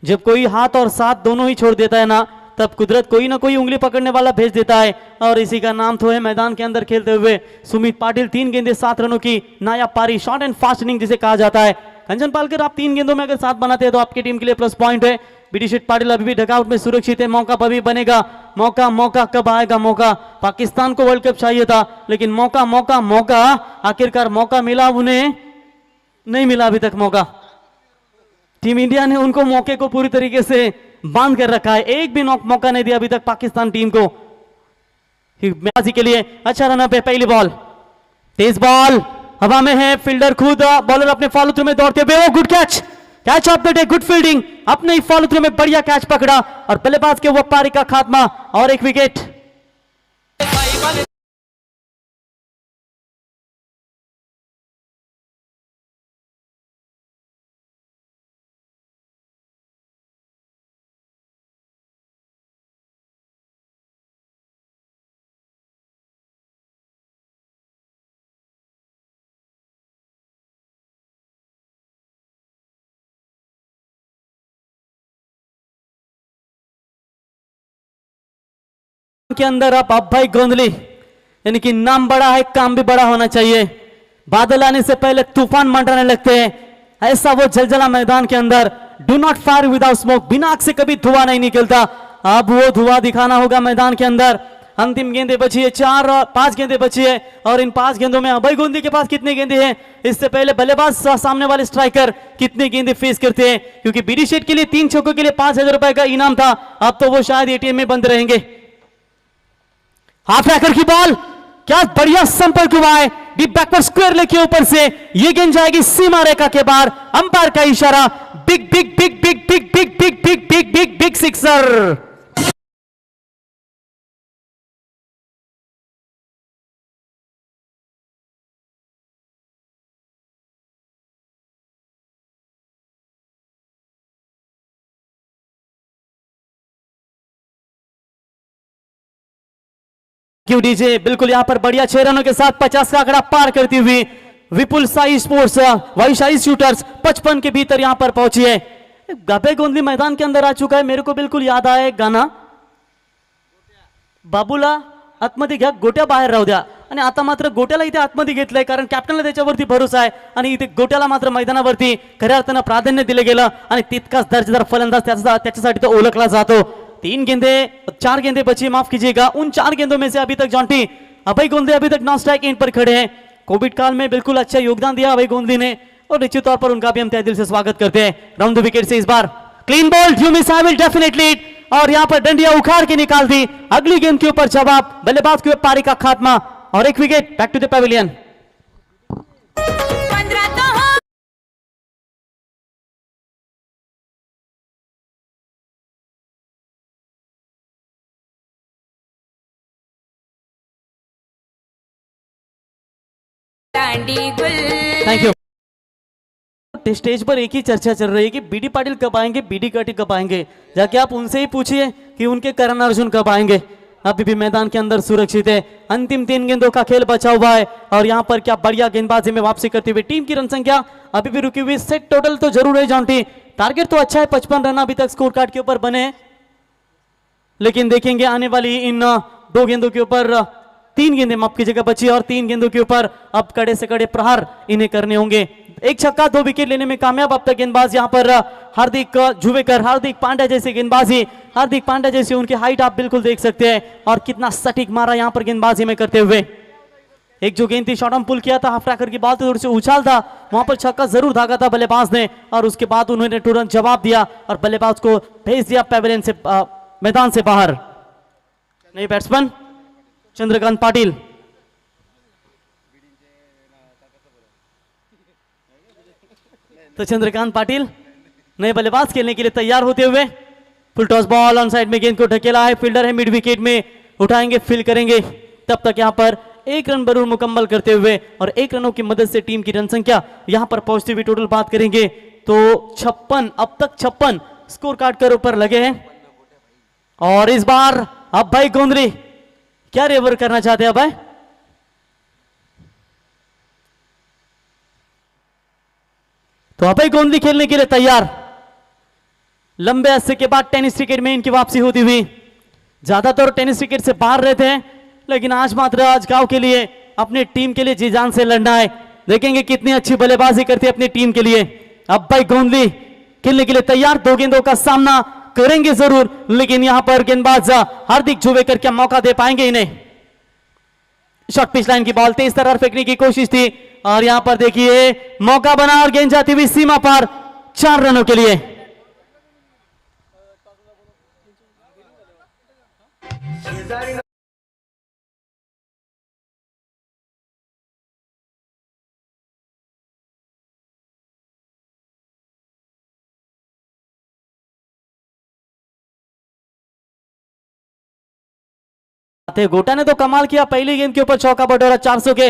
जब कोई हाथ और साथ दोनों ही छोड़ देता है ना, तब कुदरत कोई ना कोई उंगली पकड़ने वाला भेज देता है और इसी का नाम तो है मैदान के अंदर खेलते हुए सुमित पाटिल। 3 गेंदें 7 रनों की नायाब पारी, शॉर्ट एंड फास्ट इनिंग जिसे कहा जाता है। कंचन पालकर आप 3 गेंदों में अगर 7 बनाते हैं तो आपकी टीम के लिए प्लस पॉइंट है। बिडिशेट पाटिल अभी भी डगआउट में सुरक्षित है, मौका अभी बनेगा। मौका कब आएगा? मौका पाकिस्तान को वर्ल्ड कप चाहिए था, लेकिन मौका आखिरकार मौका मिला, उन्हें नहीं मिला अभी तक मौका। टीम इंडिया ने उनको मौके को पूरी तरीके से बांध कर रखा है, एक भी मौका नहीं दिया अभी तक पाकिस्तान टीम को बल्लेबाजी के लिए। अच्छा रन अप है, पहली बॉल तेज बॉल हवा में है, फील्डर खुद, बॉलर अपने फॉलो थ्रू में दौड़ते हुए, good catch of the day, good fielding, अपने ही फॉलो थ्रू में बढ़िया कैच पकड़ा और बल्लेबाज के वो पारी का खात्मा और एक विकेट। के अंदर अब भाई गोंदली, यानी कि नाम बड़ा है काम भी बड़ा होना चाहिए। बादल आने से पहले तूफान मंडराने लगते हैं, ऐसा वो जलजला मैदान के अंदर। Do not fire without smoke, बिना आग से कभी धुआं नहीं निकलता। अब वो धुआं दिखाना होगा मैदान के अंदर। अंतिम गेंदें बची है, 5 गेंदें बची है और इन 5 गेंदों में अभय गोंदली के पास कितनी गेंदें हैं? इससे पहले बल्लेबाज सामने वाले स्ट्राइकर कितनी गेंदें फेस करते हैं, क्योंकि बीडी शेट के लिए 3 छक्कों के लिए 5,000 रुपए का इनाम था, अब तो वो शायद एटीएम में बंद रहेंगे। हाफ रैकर की बॉल, क्या बढ़िया संपर्क हुआ है, डीप बैकवर्ड स्क्वायर लेग के ऊपर से ये गेंद जाएगी सीमा रेखा के बाहर। अंपायर का इशारा, big big big big big big big big big big big sixer. क्यों डीजे, बिल्कुल यहां पर बढ़िया 6 रनों के साथ 50 का आंकड़ा पार करती हुई विपुल साई स्पोर्ट्स वैशाली शूटर्स 55 के भीतर यहां पर पहुंची है। अभय गोंदली मैदान के अंदर आ चुका है। मेरे को बिल्कुल याद आया गाना, बाबूला आतमध्ये घ्या गोट्या बाहेर राहू द्या, आणि आता मात्र गोट्याला इथे आतमध्ये घेतलंय कारण कॅप्टनला त्याच्यावरती भरोसा आहे आणि इथे गोट्याला मात्र मैदानावरती खऱ्या अर्थानं प्राधान्य दिले गेलं आणि तितकाच दर्जेदार फलंदाज त्याच्यासाठी तो ओळखला जातो। 4 गेंदें बची, माफ कीजिएगा। उन 4 गेंदों में से अभी तक जॉन्टी अभय गोंदली अभी तक नॉन स्ट्राइक एंड पर खड़े हैं। कोविड काल में बिल्कुल अच्छा योगदान दिया अभय गोंदली ने और निश्चित तौर पर उनका भी हम तहे दिल से स्वागत करते हैं। Round the wicket say is bar clean ball, you miss I will definitely, और यहां पर डंडिया उखाड़ के निकाल दी। अगली गेंद के ऊपर जवाब, बल्लेबाज के ऊपर पारी का खात्मा और एक wicket. Back to the pavilion. Thank you. Stage पर एक ही चर्चा चल रही है कि बीडी पाटिल कब आएंगे, बीडी कटी कब आएंगे। जाके आप उनसे ही पूछिए कि उनके करण अर्जुन कब आएंगे। अभी भी मैदान के अंदर सुरक्षित है। अंतिम 3 गेंदों का खेल बचा हुआ है और यहां पर क्या बढ़िया गेंदबाजी में वापसी करते हुए टीम की रन संख्या अभी भी रुकी हुई। सेट टोटल तो जरूर है जॉन्टी, टारगेट तो अच्छा है, 55 रन अभी तक स्कोर कार्ड के ऊपर बने, लेकिन देखेंगे आने वाली इन 2 गेंदों के ऊपर 3 गेंदें माफ की जगह बची और 3 गेंदों के ऊपर अब कड़े से कड़े प्रहार इन्हें करने होंगे। 1 छक्का 2 विकेट लेने में कामयाब अब तक गेंदबाज यहां पर हार्दिक जुवेकर, हार्दिक पांड्या जैसे गेंदबाजी, हार्दिक पांड्या जैसी उनकी हाइट आप बिल्कुल देख सकते हैं और कितना सटीक मारा यहां पर गेंदबाजी में करते हुए। एक जो गेंद थी शॉर्ट आर्म पुल किया था, हाफ ट्रैकर की बॉल थोड़ी से उछाल था, वहां पर छक्का जरूर दागा था बल्लेबाज ने और उसके बाद उन्होंने तुरंत जवाब दिया और बल्लेबाज को भेज दिया पेवेलियन से मैदान से बाहर। नए बैट्समैन चंद्रकांत पाटिल, तो चंद्रकांत पाटिल नए बल्लेबाज खेलने के लिए तैयार होते हुए फुल टॉस बॉल ऑन साइड में गेंद को ढकेला है, फील्डर है मिड विकेट में, उठाएंगे फील करेंगे। तब तक यहां पर 1 रन जरूर मुकम्मल करते हुए और 1 रनों की मदद से टीम की रन संख्या यहां पर पहुंचती हुई टोटल बात करेंगे तो 56, अब तक 56 स्कोर कार्ड के ऊपर लगे हैं। और इस बार अब भाई गोंदली क्या रेवर करना चाहते हैं भाई? तो अभय गोंदली खेलने के लिए तैयार। लंबे अरसे के बाद टेनिस क्रिकेट में इनकी वापसी होती हुई, ज्यादातर टेनिस क्रिकेट से बाहर रहते हैं, लेकिन आज मात्र आज गांव के लिए अपनी टीम के लिए जी जान से लड़ना है। देखेंगे कितनी अच्छी बल्लेबाजी करती है अपनी टीम के लिए। अब भाई गोंदली खेलने के लिए तैयार, 2 गेंदों का सामना करेंगे जरूर, लेकिन यहां पर गेंदबाज हार्दिक जुवेकर क्या मौका दे पाएंगे इन्हें? शॉर्ट पिच लाइन की बॉल तेज तरफ फेंकने की कोशिश थी और यहां पर देखिए मौका बना और गेंद जाती हुई सीमा पर 4 रनों के लिए। गोटा ने तो कमाल किया, पहली गेंद के ऊपर चौका बटोरा 400 के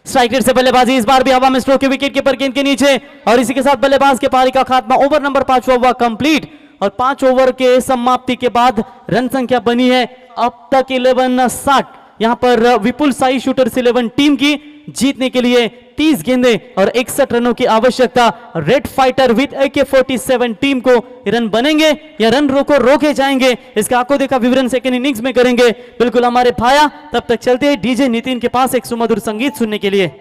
स्ट्राइक रेट से बल्लेबाजी, इस बार भी हवा में स्ट्रोक के विकेट कीपर गेंद के नीचे और इसी के साथ बल्लेबाज के पारी का खात्मा। ओवर नंबर 5 हुआ कंप्लीट और 5 ओवर के समाप्ति के बाद रन संख्या बनी है अब तक 1160। यहां पर विपुल साई शूटर्स 11 टीम की जीतने के लिए 30 गेंदें और 61 रनों की आवश्यकता। रेड फाइटर विद AK-47 टीम को रन बनेंगे या रन रोके जाएंगे, इसका आंखों देखा विवरण सेकंड इनिंग्स में करेंगे बिल्कुल हमारे भाया। तब तक चलते हैं डीजे नितिन के पास एक सुमधुर संगीत सुनने के लिए।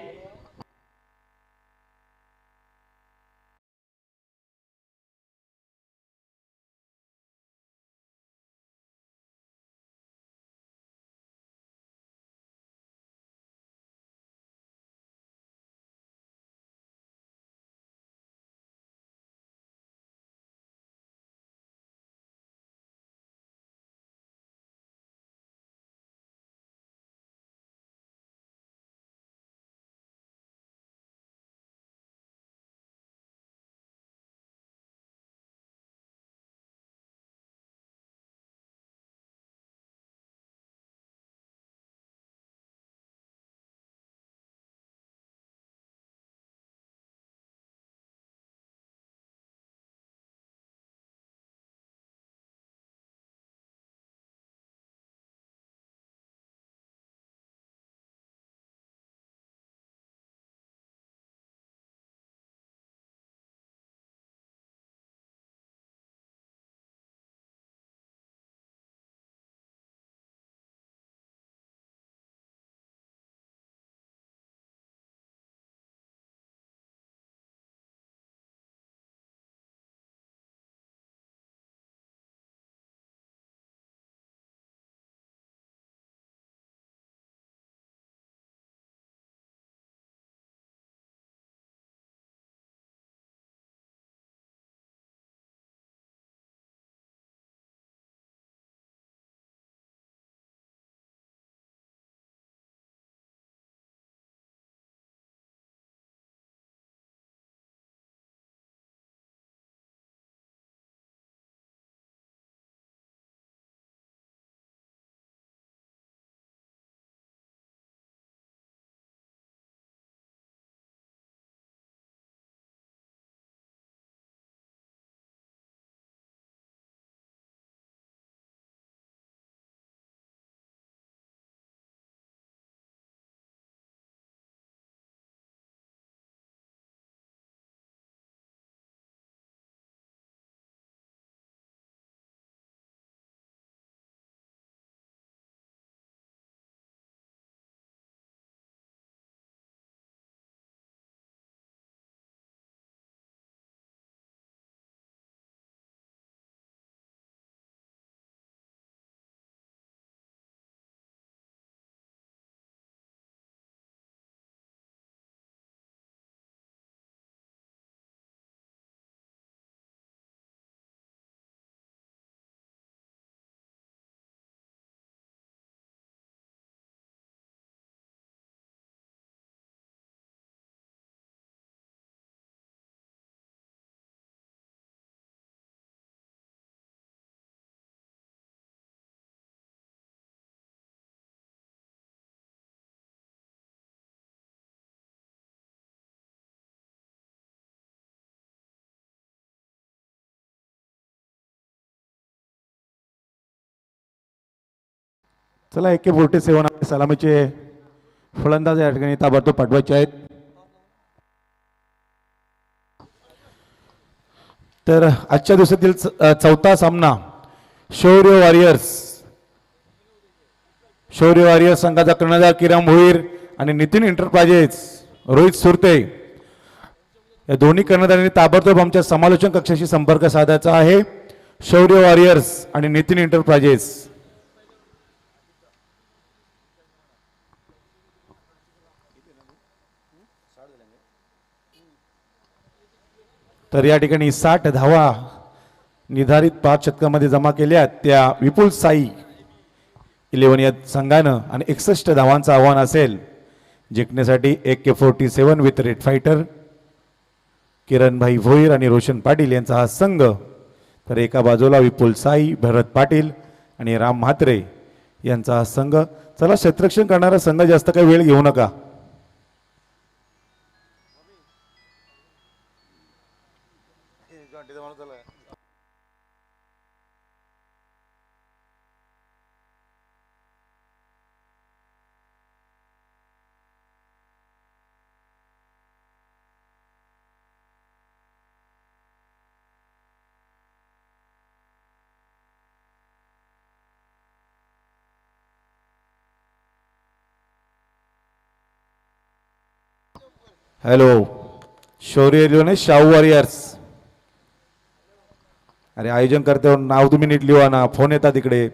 चला AK-47 सलामीचे फलंदाज या ठिकाणी ताबडतोब पाठवायचे आहेत. तर आजच्या दिवसातील चौथा सामना शौर्य वॉरियर्स संघाचा कर्णधार किरण भोईर आणि नितीन एंटरप्राइजेस रोहित सुरते या दोन्ही कर्णधारांनी ताबडतोब आमच्या समालोचन कक्षाशी संपर्क साधायचा आहे. शौर्य वॉरियर्स आणि नितीन एंटरप्राइजेस. तर या ठिकाणी 60 धावा निर्धारित 5 षटकामध्ये जमा केल्या त्या विपुल साई 11 या संघानं आणि 61 धावांचं आव्हान असेल जिंकण्यासाठी. AK-47 with red fighter Kiranbhai Bhoir आणि रोशन पाटील यांचा हा संघ. तर एका बाजूला विपुल साई, भरत पाटील आणि राम म्हात्रे यांचा हा संघ. चला क्षेत्ररक्षण करणारा संघ जास्त काही वेळ घेऊ नका. हॅलो शौर्य शाहू वॉरियर्स. अरे आयोजन करते नाव तुम्ही नीट लिहा ना, फोन येतात इकडे.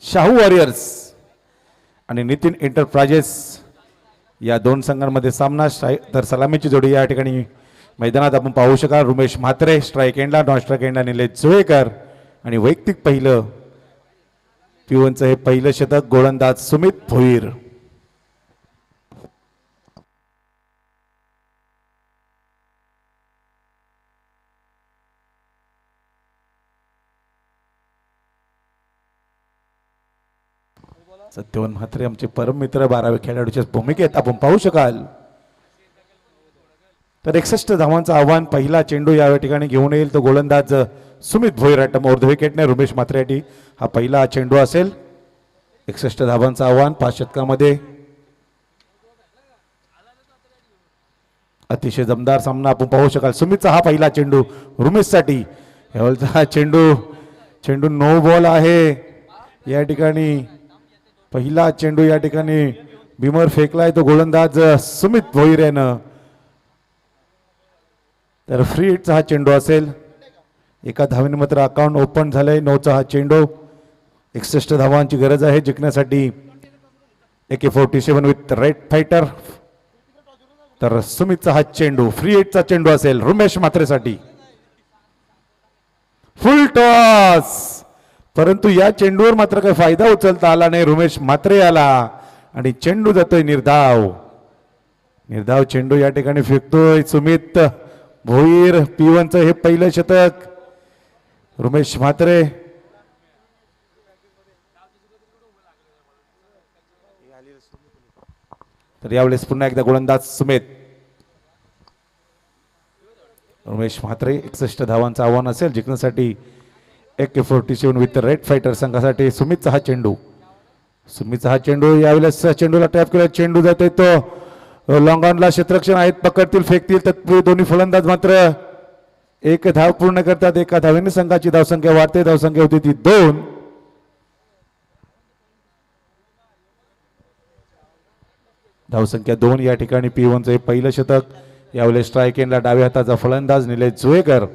शाहू वॉरियर्स आणि नितीन एंटरप्राइजेस या दोन संघांमध्ये सामना. तर सलामीची जोडी या ठिकाणी मैदानात आपण पाहू शकाल. उमेश म्हात्रे स्ट्राईक एंडला, नॉन स्ट्राईक एंडला निलेश जुळेकर आणि वैयक्तिक पहिलं पिवनचं हे पहिलं शतक गोलंदाज सुमित भोईर. सत्यवन म्हात्रे आमचे परम मित्र 12व्या खेळाडूच्या भूमिकेत आपण पाहू शकाल. तर 61 धावांचं आव्हान. पहिला चेंडू या ठिकाणी घेऊन येईल तो गोलंदाज Sumit Bhoir arm over the विकेटने रुमेश म्हात्रेसाठी हा पहिला चेंडू असेल. 61 धावांचं आव्हान 5 षटकामध्ये. अतिशय दमदार सामना आपण पाहू शकाल. सुमितचा हा पहिला चेंडू रुमेशसाठी. हा चेंडू नो बॉल आहे या ठिकाणी. पहिला चेंडू या ठिकाणी बिमर फेकलाय तो गोलंदाज सुमित भोईर यानं. तर फ्री हिटचा हा चेंडू असेल. एका धावेने मात्र अकाउंट ओपन झालंय. 9चा हा चेंडू. 61 धावांची गरज आहे जिंकण्यासाठी. AK-47 with red fighter. तर सुमितचा हा चेंडू फ्री हिटचा चेंडू असेल रुमेश म्हात्रेसाठी. फुल टॉस, परंतु या चेंडूवर मात्र काही फायदा उचलता आला नाही. रुमेश म्हात्रे आला आणि चेंडू जातोय निर्धाव चेंडू या ठिकाणी फेकतोय सुमित भोईर. P1चं हे पहिलं शतक. रुमेश म्हात्रे तर यावेळेस पुन्हा एकदा गोलंदाज सुमित. रुमेश म्हात्रे 61 धावांचं आव्हान असेल जिंकण्यासाठी. AK-47 विथ रेड फायटर संघासाठी सुमितचा हा चेंडू यावेळेस चेंडूला टॅप केला. चेंडू जातोय तो लॉंग ऑनला. क्षेत्ररक्षण आहेत, पकडतील, फेकतील. तत्पूर्वी दोन्ही फलंदाज मात्र एक धाव पूर्ण करतात. एका धावेने संघाची धावसंख्या वाढते. धावसंख्या होती ती 2. धावसंख्या 2 या ठिकाणी. P1चं हे पहिलं शतक. यावेळेस स्ट्राईक एंडला डाव्या हाताचा फलंदाज निलेश जुळेकर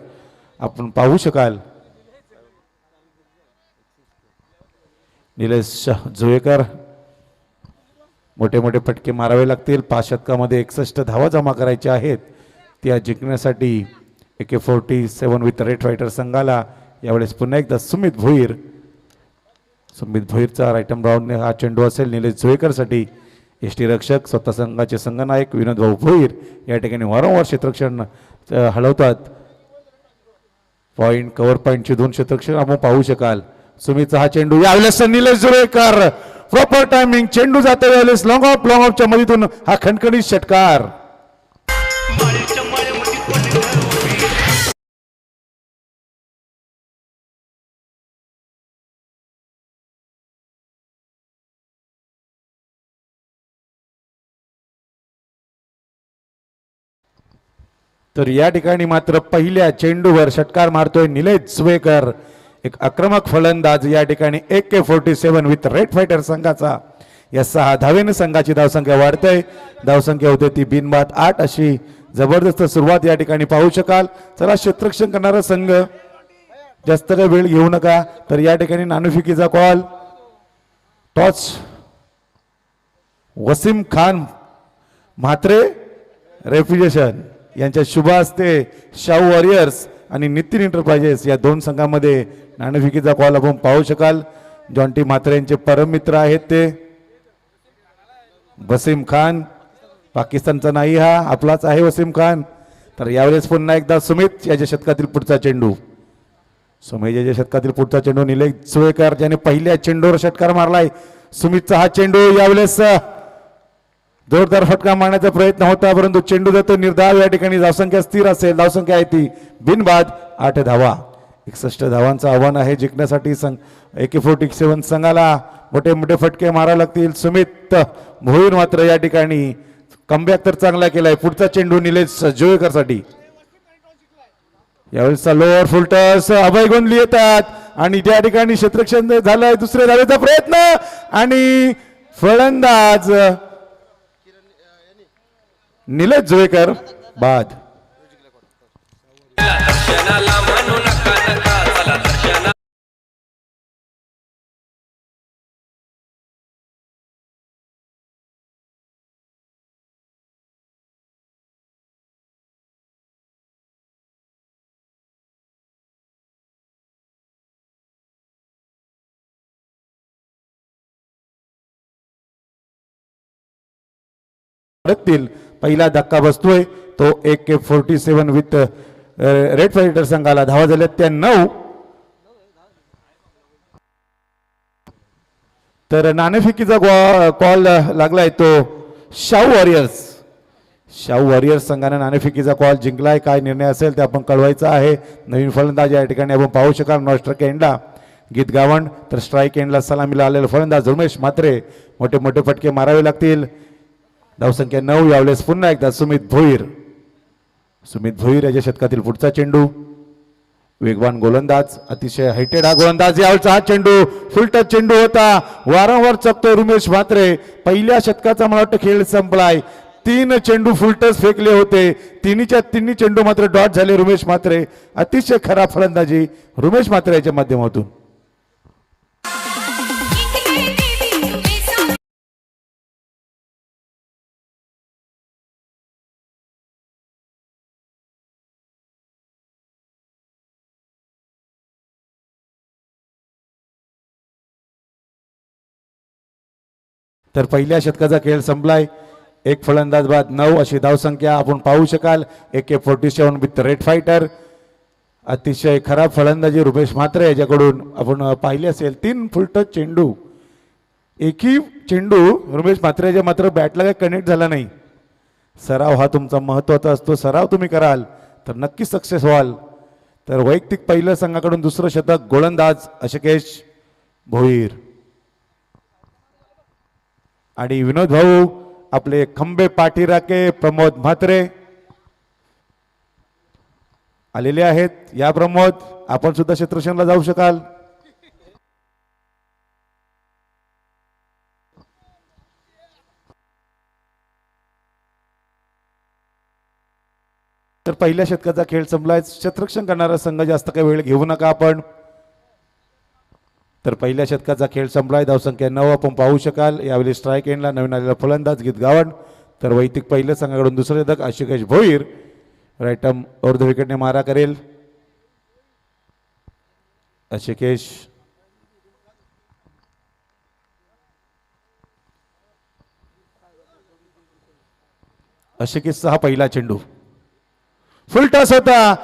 आपण पाहू शकाल. निलेश जुळेकर मोठे मोठे फटके मारावे लागतील. 5 षटकामध्ये 61 धावा जमा करायच्या आहेत त्या जिंकण्यासाठी. AK-47 विथ रेड फायटर संघाला यावेळेस पुन्हा एकदा सुमित भोईरचा राईटम राऊंड हा चेंडू असेल निलेश जुळेकरसाठी. यष्टीरक्षक स्वतः संघाचे संघनायक विनोद भाऊ भोईर या ठिकाणी वारंवार क्षेत्ररक्षण हलवतात. पॉइंट कव्हर पॉइंटचे 2 क्षेत्ररक्षण आपण पाहू शकाल. सुमितचा हा चेंडू यावेळेस निलेश जुळेकर प्रॉपर टायमिंग. चेंडू जाते यावेळेस लॉंग ऑफच्या मधून हा खणखणीत षटकार. तर या ठिकाणी मात्र पहिल्या चेंडूवर षटकार मारतोय निलेश जुवेकर, एक आक्रमक फलंदाज या ठिकाणी AK-47 विथ रेड फायटर संघाचा. या 6 धावेने संघाची धावसंख्या वाढते. धावसंख्या होते ती बिनबाद 8. अशी जबरदस्त सुरुवात या ठिकाणी पाहू शकाल. चला क्षेत्ररक्षण करणारा संघ जास्त काही वेळ घेऊ नका. तर या ठिकाणी नाणेफेकीचा call. Toss Wasim Khan Mhatre refrigeration यांच्या शुभ हस्ते शाहू वॉरियर्स आणि नितीन एंटरप्राइजेस या 2 संघांमध्ये नाणेफेकीचा कॉल आपण पाहू शकाल. जॉन्टी म्हात्रे यांचे परम मित्र आहेत ते वसीम खान. पाकिस्तानचा नाही, हा आपलाच आहे वसीम खान. तर यावेळेस पुन्हा एकदा सुमित याच्या शतकातील पुढचा चेंडू. सुमित याच्या शतकातील पुढचा चेंडू निलेश जुवेकर ज्याने पहिल्या चेंडूवर षटकार मारलाय. सुमितचा हा चेंडू यावेळेस जोरदार फटका मारण्याचा प्रयत्न होता, परंतु चेंडू जातो निर्धाव. या ठिकाणी धावसंख्या स्थिर असेल. धावसंख्या आहे ती बिनबाद 8 धावा. 61 धावांचं आव्हान आहे जिंकण्यासाठी. AK-47 संघाला मोठे मोठे फटके मारावे लागतील. सुमित भोईर मात्र या ठिकाणी कमबॅक तर चांगला केलाय. पुढचा चेंडू निलेश जुवेकर साठी. यावेळेसचा लोअर फुलटस अभय गोंधली येतात आणि त्या ठिकाणी क्षेत्ररक्षण झालंय. दुसऱ्या धावेचा प्रयत्न आणि फलंदाज निलेश जुवेकर बाद. पहिला धक्का बसतोय तो AK-47 विथ रेड फायटर संघाला. धावा झाल्या त्या 9. तर नाणेफेकीचा कॉल लागलाय तो शाहू वॉरियर्स. शाहू वॉरियर्स संघाने नाणेफेकीचा कॉल जिंकलाय. काय निर्णय असेल ते आपण कळवायचा आहे. नवीन फलंदाज या ठिकाणी आपण पाहू शकाल. नॉस्ट्रक एंडला गीत गावंड, तर स्ट्राईक एंडला सलामीला आलेला फलंदाज उमेश म्हात्रे. मोठे मोठे फटके मारावे लागतील. धावसंख्या 9. यावेळेस पुन्हा एकदा सुमित भोईर. सुमित भोईर याच्या शतकातील पुढचा चेंडू. वेगवान गोलंदाज, अतिशय हायटेड हा गोलंदाज. यावेळेचा हा चेंडू फुलटच चेंडू होता. वारंवार चकतोय उमेश म्हात्रे. पहिल्या शतकाचा मला वाटतं खेळ संपलाय. 3 चेंडू फुलटच फेकले होते. तिन्ही चेंडू मात्र डॉट झाले रुमेश म्हात्रे. अतिशय खराब फलंदाजी रुमेश म्हात्रे याच्या माध्यमातून. तर पहिल्या शतकाचा खेळ संपलाय. एक फलंदाज बाद 9 अशी धावसंख्या आपण पाहू शकाल. AK-47 with red fighter. अतिशय खराब फलंदाजी रुमेश म्हात्रे याच्याकडून आपण पाहिले असेल. 3 फुलटच चेंडू. एकही चेंडू रुमेश म्हात्रेच्या मात्र बॅटला काही कनेक्ट झाला नाही. सराव हा तुमचा महत्वाचा असतो. सराव तुम्ही कराल तर नक्की सक्सेस व्हाल. तर वैयक्तिक पहिलं संघाकडून दुसरं शतक गोलंदाज अशकेश भोईर. आणि विनोद भाऊ आपले खंबे पाठीराखे प्रमोद म्हात्रे आलेले आहेत. या प्रमोद, आपण सुद्धा क्षेत्ररक्षणला जाऊ शकाल. तर पहिल्या शतकाचा खेळ संपलाय. क्षेत्ररक्षण करणारा संघ जास्त काही वेळ घेऊ नका आपण. तर पहिल्या शतकाचा खेळ संपलाय. धावसंख्या 9 आपण पाहू शकाल. यावेळी स्ट्राईक एंडला नवीन आलेला फलंदाज गीत गावंड. तर वैयक्तिक पहिल्या संघाकडून दुसरे शतक आशिकेश भोईर. राईट आर्म अर्ध विकेटने मारा करेल आशिकेश. आशिकेशचा हा पहिला चेंडू फुल टॉस होता.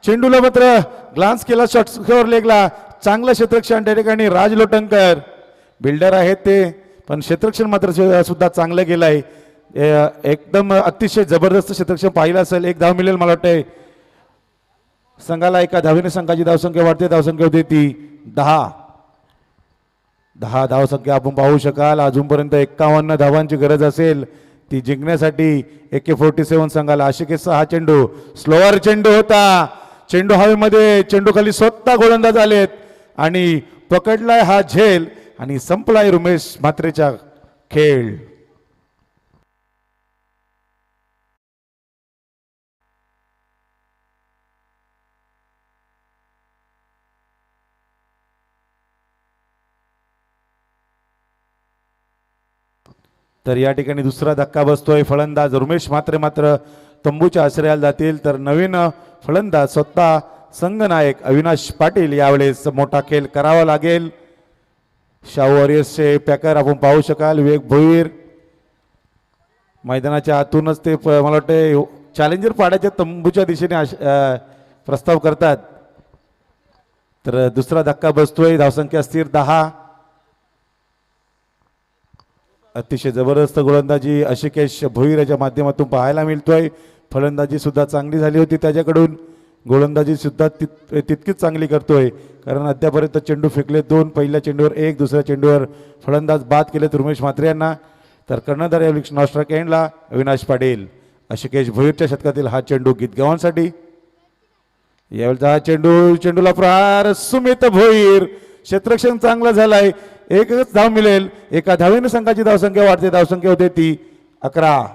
चेंडूला मात्र ग्लान्स केला शॉर्ट स्कोअर लेगला. चांगलं क्षेत्ररक्षण त्या ठिकाणी राज लोटंकर बिल्डर आहेत ते, पण क्षेत्ररक्षण मात्र सुद्धा चांगलं गेलं आहे. एकदम अतिशय जबरदस्त क्षेत्ररक्षण पाहिलं असेल. 1 धाव मिळेल मला वाटतंय संघाला. एका धावेने संघाची धावसंख्या वाढते. धावसंख्या होती ती 10 धावसंख्या आपण पाहू शकाल. अजूनपर्यंत 51 धावांची गरज असेल ती जिंकण्यासाठी AK-47 संघाला आशिकेचा हा चेंडू स्लोअर चेंडू होता. चेंडू हवेमध्ये, चेंडू खाली स्वतः गोलंदाज आलेत आणि पकडलाय हा झेल आणि संपलाय उमेश म्हात्रेचा खेळ. तर या ठिकाणी दुसरा धक्का बसतोय. फलंदाज उमेश म्हात्रे मात्र तंबूच्या आश्रयाला जातील, तर नवीन फलंदाज स्वतः संघनायक अविनाश पाटील यावेळेस मोठा खेळ करावा लागेल. शाहू वॉरियर्सचे पॅकर आपण पाहू शकाल. विवेक भोईर मैदानाच्या आतूनच ते मला वाटते चॅलेंजर पाड्याच्या तंबूच्या दिशेने प्रस्ताव करतात. तर दुसरा धक्का बसतोय. धावसंख्या स्थिर 10. अतिशय जबरदस्त गोलंदाजी आशिकेश भोईर याच्या माध्यमातून पाहायला मिळतोय. फलंदाजी सुद्धा चांगली झाली होती त्याच्याकडून. गोलंदाजी सुद्धा तितकीच चांगली करतोय, कारण अद्यापर्यंत चेंडू फेकले 2. पहिल्या चेंडूवर 1, दुसऱ्या चेंडूवर फलंदाज बाद केले उमेश म्हात्रे यांना. तर कर्णधार या नॉस्ट्राक एंडला अविनाश पाटील. आशिकेश भोईरच्या शतकातील हा चेंडू गीतगावांसाठी. यावेळेचा हा चेंडूला प्रहार सुमित भोईर. क्षेत्ररक्षण चांगला झालाय. एकच धाव मिळेल. एका धावेने संघाची धावसंख्या वाढते. धावसंख्या होते ती 11.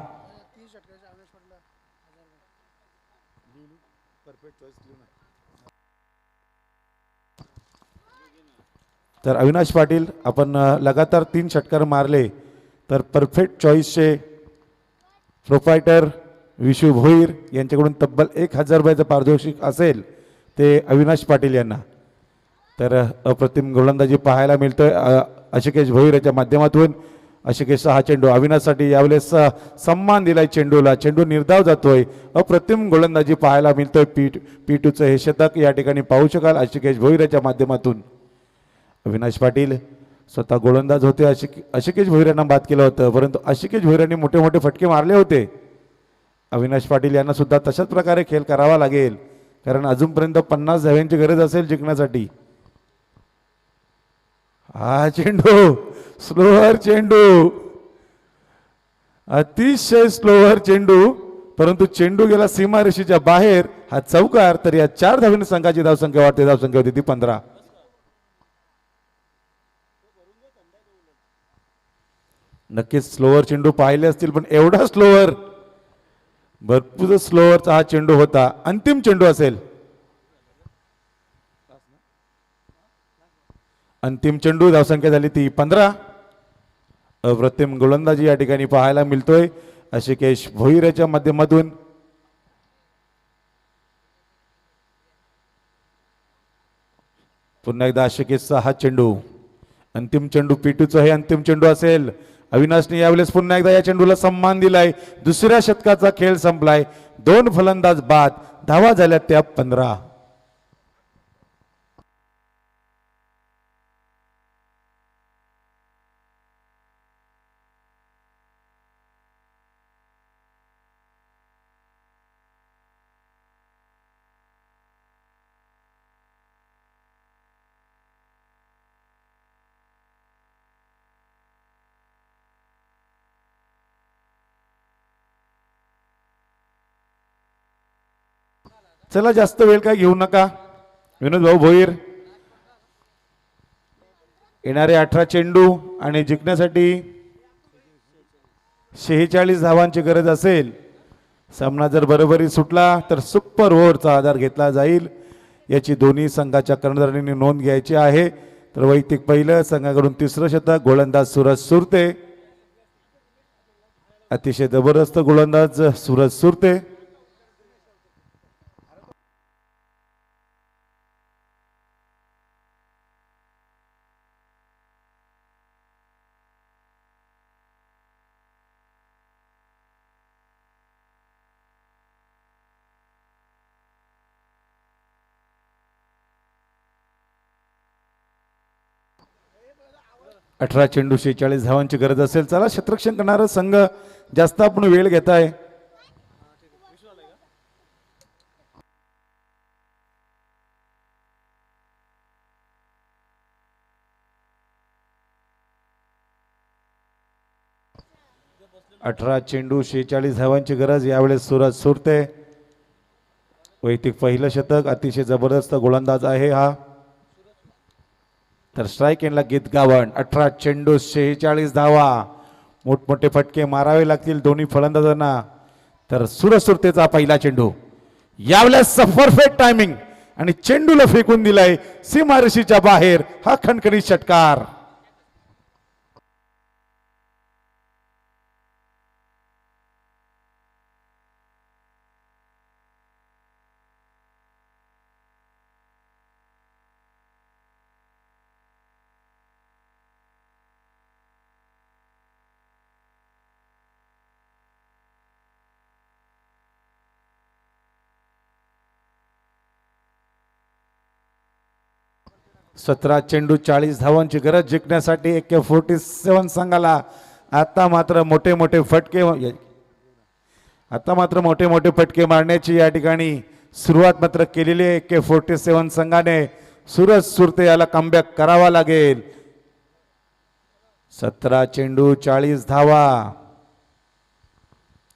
तर अविनाश पाटील आपण लगातार 3 षटकार मारले तर परफेक्ट चॉईसचे प्रोप्रायटर विशू भोईर यांच्याकडून तब्बल 1000 रुपयाचं पारितोषिक असेल ते अविनाश पाटील यांना. तर अप्रतिम गोलंदाजी पाहायला मिळतोय आशिकेश भोईर याच्या माध्यमातून. आशिकेशचा हा चेंडू अविनाशसाठी यावेळेस सन्मान दिलाय चेंडूला. चेंडू निर्धाव जातोय. अप्रतिम गोलंदाजी पाहायला मिळतोय. P2चं हे शतक या ठिकाणी पाहू शकाल आशिकेश भोईर याच्या माध्यमातून. अविनाश पाटील स्वतः गोलंदाज होते. आशिकेश भोईर यांना बाद केलं होतं, परंतु आशिकेश भोईर यांनी मोठे मोठे फटके मारले होते. अविनाश पाटील यांना सुद्धा तशाच प्रकारे खेळ करावा लागेल, कारण अजूनपर्यंत 50 धाव्यांची गरज असेल जिंकण्यासाठी. हा चेंडू स्लोअर चेंडू, अतिशय स्लोअर चेंडू, परंतु चेंडू गेला सीमारेषेच्या बाहेर. हा चौकार. तर या 4 धावेने संघाची धावसंख्या वाढते. धावसंख्या होती ती 15. नक्कीच स्लोअर चेंडू पाहिले असतील, पण एवढा स्लोअर, भरपूर स्लोअरचा हा चेंडू होता. अंतिम चेंडू असेल. अंतिम चेंडू. धावसंख्या झाली ती 15. अप्रतिम गोलंदाजी या ठिकाणी पाहायला मिळतोय आशिकेश भोईर याच्या माध्यमातून. पुन्हा एकदा आशिकेशचा हा चेंडू. अंतिम चेंडू. P2चं हे अंतिम चेंडू असेल. अविनाशने यावेळेस पुन्हा एकदा या चेंडूला सन्मान दिलाय. दुसऱ्या षटकाचा खेळ संपलाय. 2 फलंदाज बाद. धावा झाल्या त्या 15. चला जास्त वेळ काय घेऊ नका. विनोद भाऊ भोईर. येणारे 18 चेंडू आणि जिंकण्यासाठी 46 धावांची गरज असेल. सामना जर बरोबरी सुटला तर सुपर ओव्हरचा आधार घेतला जाईल. याची दोन्ही संघाच्या कर्णधारांनी नोंद घ्यायची आहे. तर वैयक्तिक पहिलं संघाकडून 3रं शतक. गोलंदाज सूरज सुरते. अतिशय जबरदस्त गोलंदाज सूरज सुरते. अठरा चेंडू 46 धावांची गरज असेल. चला क्षेत्ररक्षण करणारा संघ जास्त आपण वेळ घेताय. 18 चेंडू 46 धावांची गरज. यावेळेस सूरज सुरते वैयक्तिक पहिलं शतक. अतिशय जबरदस्त गोलंदाज आहे हा. तर स्ट्राईक एंडला गीत गावण. 18 चेंडू 46 धावा. मोठमोठे फटके मारावे लागतील दोन्ही फलंदाजांना. तर सूरज सुरतेचा पहिला चेंडू. यावेळेस परफेक्ट टायमिंग आणि चेंडूला फेकून दिलाय सीमारेषेच्या बाहेर. हा खणखणीत षटकार. सतरा चेंडू 40 धावांची गरज जिंकण्यासाठी AK-47 संघाला आता मात्र मोठे मोठे फटके मारण्याची या ठिकाणी सुरुवात मात्र केलेली आहे AK-47 संघाने. सूरज सुरते याला कमबॅक करावा लागेल. 17 चेंडू 40 धावा.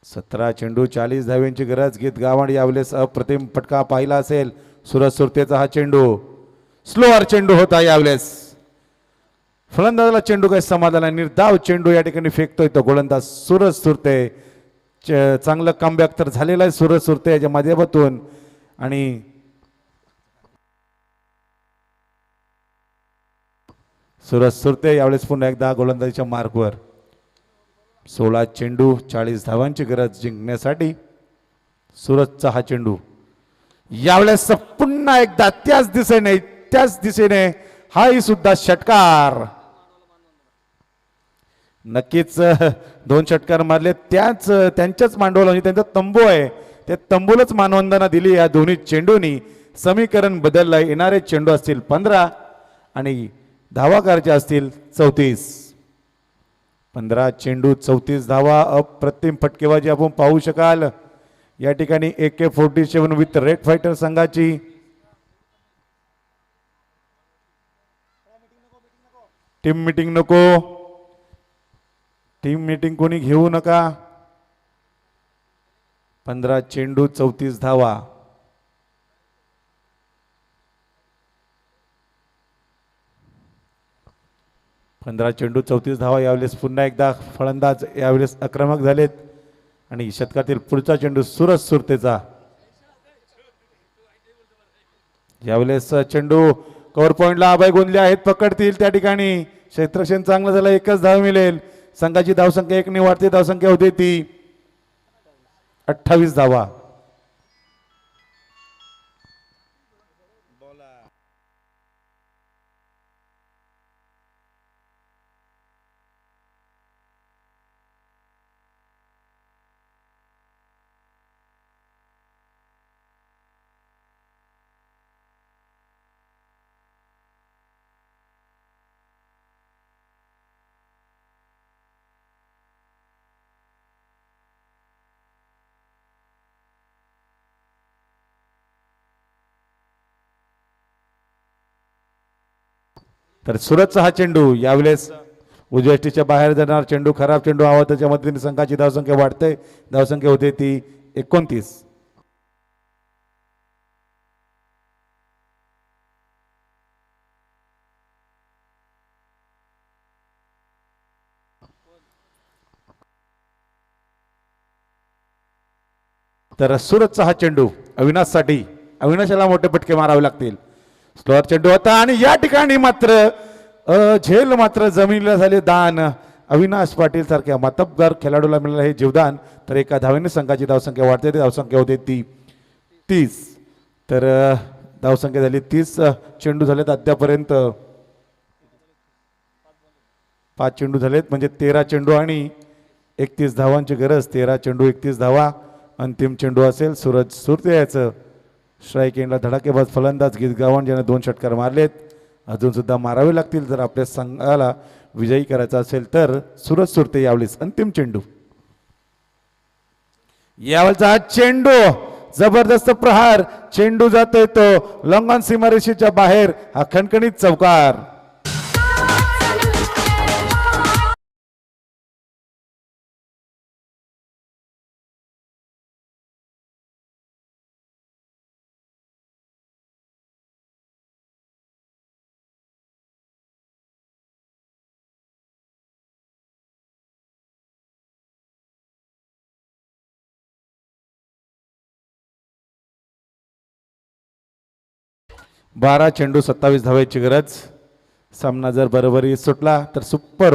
17 चेंडू 40 धाव्यांची गरज. गीत गावण यावेळेस अप्रतिम फटका पाहिला असेल. सूरज सुरतेचा हा चेंडू स्लोअर चेंडू होता. यावेळेस फलंदाजाला चेंडू काही समाधान आहे. निर्धाव चेंडू या ठिकाणी फेकतोय तो गोलंदाज सूरज सुरते. चांगलं कमबॅक तर झालेलं आहे सूरज सुरते याच्या माध्यमातून. आणि सूरज सुरते यावेळेस पुन्हा एकदा गोलंदाजीच्या मार्गवर. 16 चेंडू 40 धावांची गरज जिंकण्यासाठी. सूरजचा हा चेंडू यावेळेस पुन्हा एकदा त्याच दिशेने हाही सुद्धा षटकार. नक्कीच 2 षटकार मारले त्यांच्याच मांडवला म्हणजे त्यांचा तंबू आहे त्या तंबूलाच मानवंदना दिली. या दोन्ही चेंडूंनी समीकरण बदललं. येणारे चेंडू असतील 15 आणि धावाकारचे असतील 34. 15 चेंडू 34 धावा. अप्रतिम फटकेबाजी आपण पाहू शकाल या ठिकाणी AK-47 विथ रेड फायटर संघाची. टीम मीटिंग नको. टीम मीटिंग कोणी घेऊ नका. 15 चेंडू 34 धावा. चेंडू 34 धावा. यावेळेस पुन्हा एकदा फलंदाज यावेळेस आक्रमक झालेत आणि शतकातील पुढचा चेंडू सूरज सुरतेचा. यावेळेस चेंडू कव्हर पॉइंटला अभय गोंधले आहेत पकडतील त्या ठिकाणी. क्षेत्रक्षण चांगलं झालं. 1च धाव मिळेल. संघाची धावसंख्या 1 ने वाढते. धावसंख्या होते ती 28 धावा. तर सूरजचा हा चेंडू यावेळेस उजव्याष्टीच्या बाहेर जाणार चेंडू. खराब चेंडू हवा त्याच्या मदतीने संघाची धावसंख्या वाढते. धावसंख्या होते ती 29. तर सूरजचा हा चेंडू अविनाशसाठी. अविनाशाला मोठे फटके मारावे लागतील. स्लोअर चेंडू होता आणि या ठिकाणी मात्र झेल मात्र जमिनीला झाले दान. अविनाश पाटील सारख्या मातब्बर खेळाडूला मिळालं हे जीवदान. तर एका धावेने संघाची धावसंख्या वाढते. धावसंख्या होते ती 30. तर धावसंख्या झाली 30. चेंडू झालेत अद्यापर्यंत 5 चेंडू झालेत म्हणजे 13 चेंडू आणि 31 धावांची गरज. 13 चेंडू 31 धावा. अंतिम चेंडू असेल सूरज सुरते याचं. स्ट्राईक एंडला धडाकेबाज फलंदाज गीत गावण ज्याने 2 षटकार मारलेत. अजून सुद्धा मारावे लागतील जर आपल्या संघाला विजयी करायचा असेल तर. सूरज सुरते यावेळेस अंतिम चेंडू. यावेळचा हा चेंडू जबरदस्त प्रहार. चेंडू जातोय तो लॉंगॉन सीमारेषेच्या बाहेर. हा खणखणीत चौकार. 12 चेंडू 27 धावांची गरज. सामना जर बरोबरी सुटला तर सुपर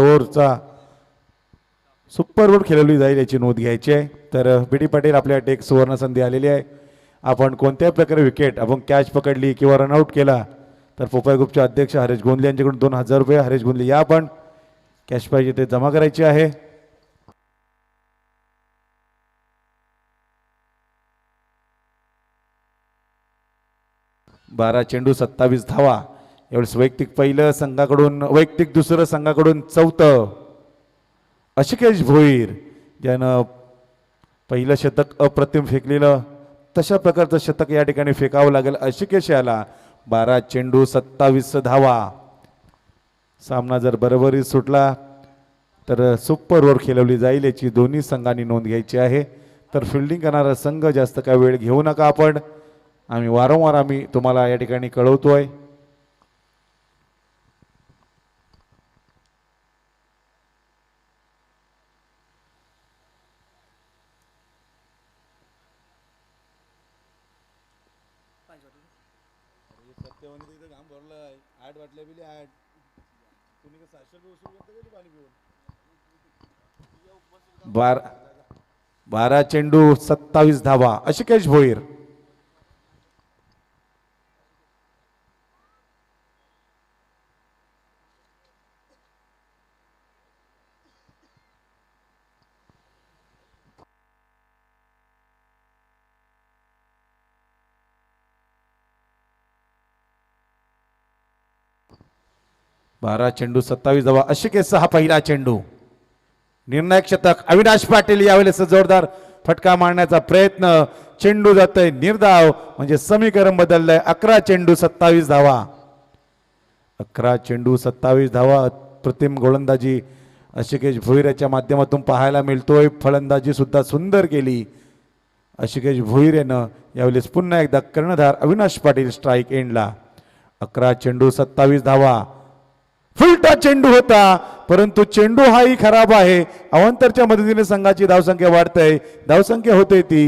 ओव्हर खेळवली जाईल याची नोंद घ्यायची आहे. तर बी डी पाटील आपल्यासाठी एक सुवर्ण संधी आलेली आहे. आपण कोणत्याही प्रकारे विकेट आपण कॅच पकडली किंवा रनआउट केला तर पोपाय ग्रुपचे अध्यक्ष हरेश गोंदले यांच्याकडून 2000 रुपये. हरेश गोंदले या आपण कॅश पाहिजे ते जमा करायचे आहे. बारा चेंडू 27 धावा. यावेळेस वैयक्तिक पहिलं संघाकडून, वैयक्तिक दुसरं संघाकडून चौथं अशिकेश भोईर ज्यानं पहिलं शतक अप्रतिम फेकलेलं, तशा प्रकारचं शतक या ठिकाणी फेकावं लागेल अशिकेश याला. 12 चेंडू 27 धावा. सामना जर बरोबरी सुटला तर सुपर ओव्हर खेळवली जाईल याची दोन्ही संघांनी नोंद घ्यायची आहे. तर फिल्डिंग करणारा संघ जास्त काय वेळ घेऊ नका आपण. आम्ही वारंवार तुम्हाला या ठिकाणी कळवतोय. बारा चेंडू 27 धावा. अशिकेश भोईर. बारा चेंडू 27 धावा. अशिकेशचा हा पहिला चेंडू. निर्णायक शतक. अविनाश पाटील यावेळेस जोरदार फटका मारण्याचा प्रयत्न. चेंडू जातोय निर्धाव, म्हणजे समीकरण बदललंय. 11 चेंडू 27 धावा. 11 चेंडू 27 धावा. अप्रतिम गोलंदाजी अशिकेश भोईर याच्या माध्यमातून पाहायला मिळतोय. फलंदाजी सुद्धा सुंदर केली अशिकेश भोईर यानं. यावेळेस पुन्हा एकदा कर्णधार अविनाश पाटील स्ट्राईक एंडला. 11 चेंडू 27 धावा. फुलटा चेंडू होता, परंतु चेंडू हाही खराब आहे. अवांतरच्या मदतीने संघाची धावसंख्या वाढते. धावसंख्या होते ती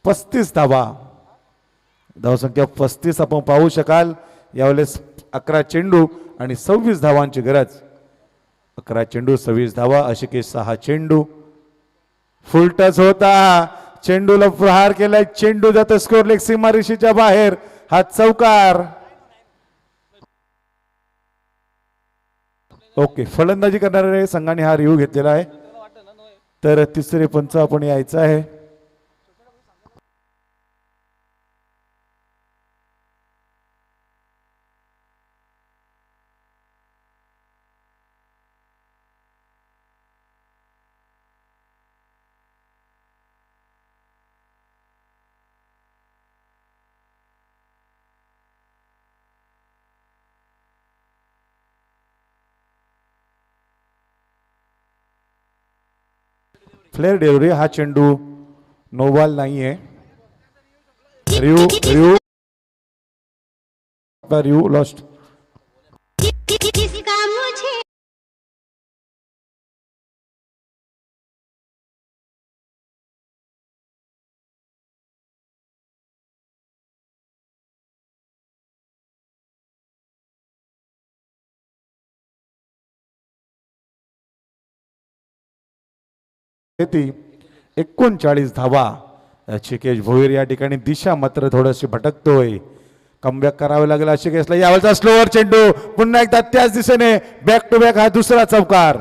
35 धावा. धावसंख्या 35 आपण पाहू शकाल. यावेळेस 11 चेंडू आणि 26 धावांची गरज. 11 चेंडू 26 धावा. अशिकेश 6 चेंडू. फुलटच होता. चेंडूला प्रहार केलाय. चेंडू जातो स्कोर लेग सीमारेषेच्या बाहेर. हा चौकार. ओके, फलंदाजी करणाऱ्या संघाने हा रिव्ह्यू घेतलेला आहे. तर तिसरे पंच आपण यायचं आहे. फ्लेअर डिलिव्हरी. हा चेंडू नोबॉल नाहीये. Review lost. ती 39 धावा. अशिकेश भोईर या ठिकाणी दिशा मात्र थोडीशी भटकतोय. कमबॅक करावे लागेल अशिकेशला. यावेळेचा स्लोअर चेंडू. पुन्हा एकदा त्याच दिशेने बॅक टू बॅक. हा दुसरा चौकार.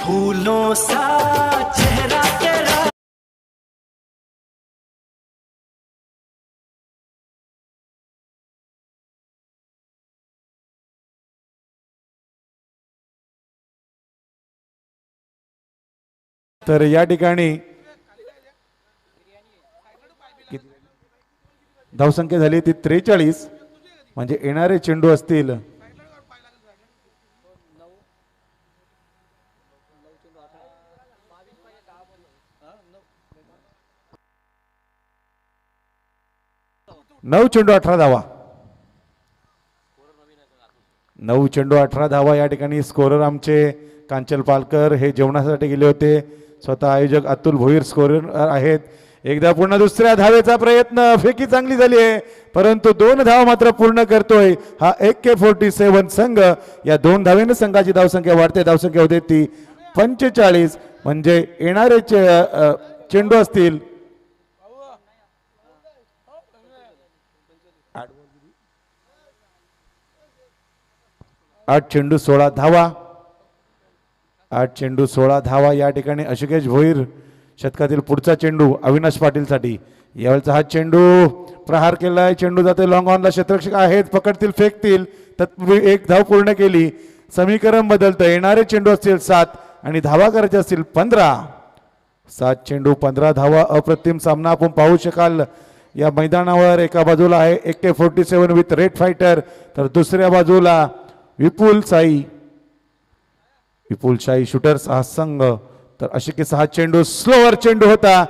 फूलों सा चेहरा तेरा. तर या ठिकाणी धावसंख्या झाली ती 43. म्हणजे येणारे चेंडू असतील 9 चेंडू 18 धावा. 9 चेंडू 18 धावा. या ठिकाणी स्कोरर आमचे कांचल पालकर हे जेवणासाठी गेले होते. स्वतः आयोजक अतुल भोईर स्कोरर आहेत. एकदा पुन्हा दुसऱ्या धावेचा प्रयत्न, फेकी चांगली झाली आहे परंतु 2 धावा मात्र पूर्ण करतोय हा AK47 संघ. या 2 धावेने संघाची धावसंख्या वाढते. धावसंख्या होते ती 45. म्हणजे येणारे चेंडू असतील 8 चेंडू 16 धावा. 8 चेंडू 16 धावा. या ठिकाणी अशोकेश भोईर शतकातील पुढचा चेंडू अविनाश पाटील साठी. यावेळेचा हा चेंडू प्रहार केलाय. चेंडू जाते लॉंग ऑनला. क्षेत्ररक्षक आहेत, पकडतील, फेकतील. तत्पूर्वी 1 धाव पूर्ण केली. समीकरण बदलतं. येणारे चेंडू असतील 7 आणि धावा करायच्या असतील 15. 7 चेंडू 15 धावा. अप्रतिम सामना आपण पाहू शकाल या मैदानावर. एका बाजूला आहे AK47 विथ रेड फायटर, तर दुसऱ्या बाजूला विपुल साई शूटर्स हा संघ. तर अशी की 6 चेंडू स्लोवर चेंडू होता.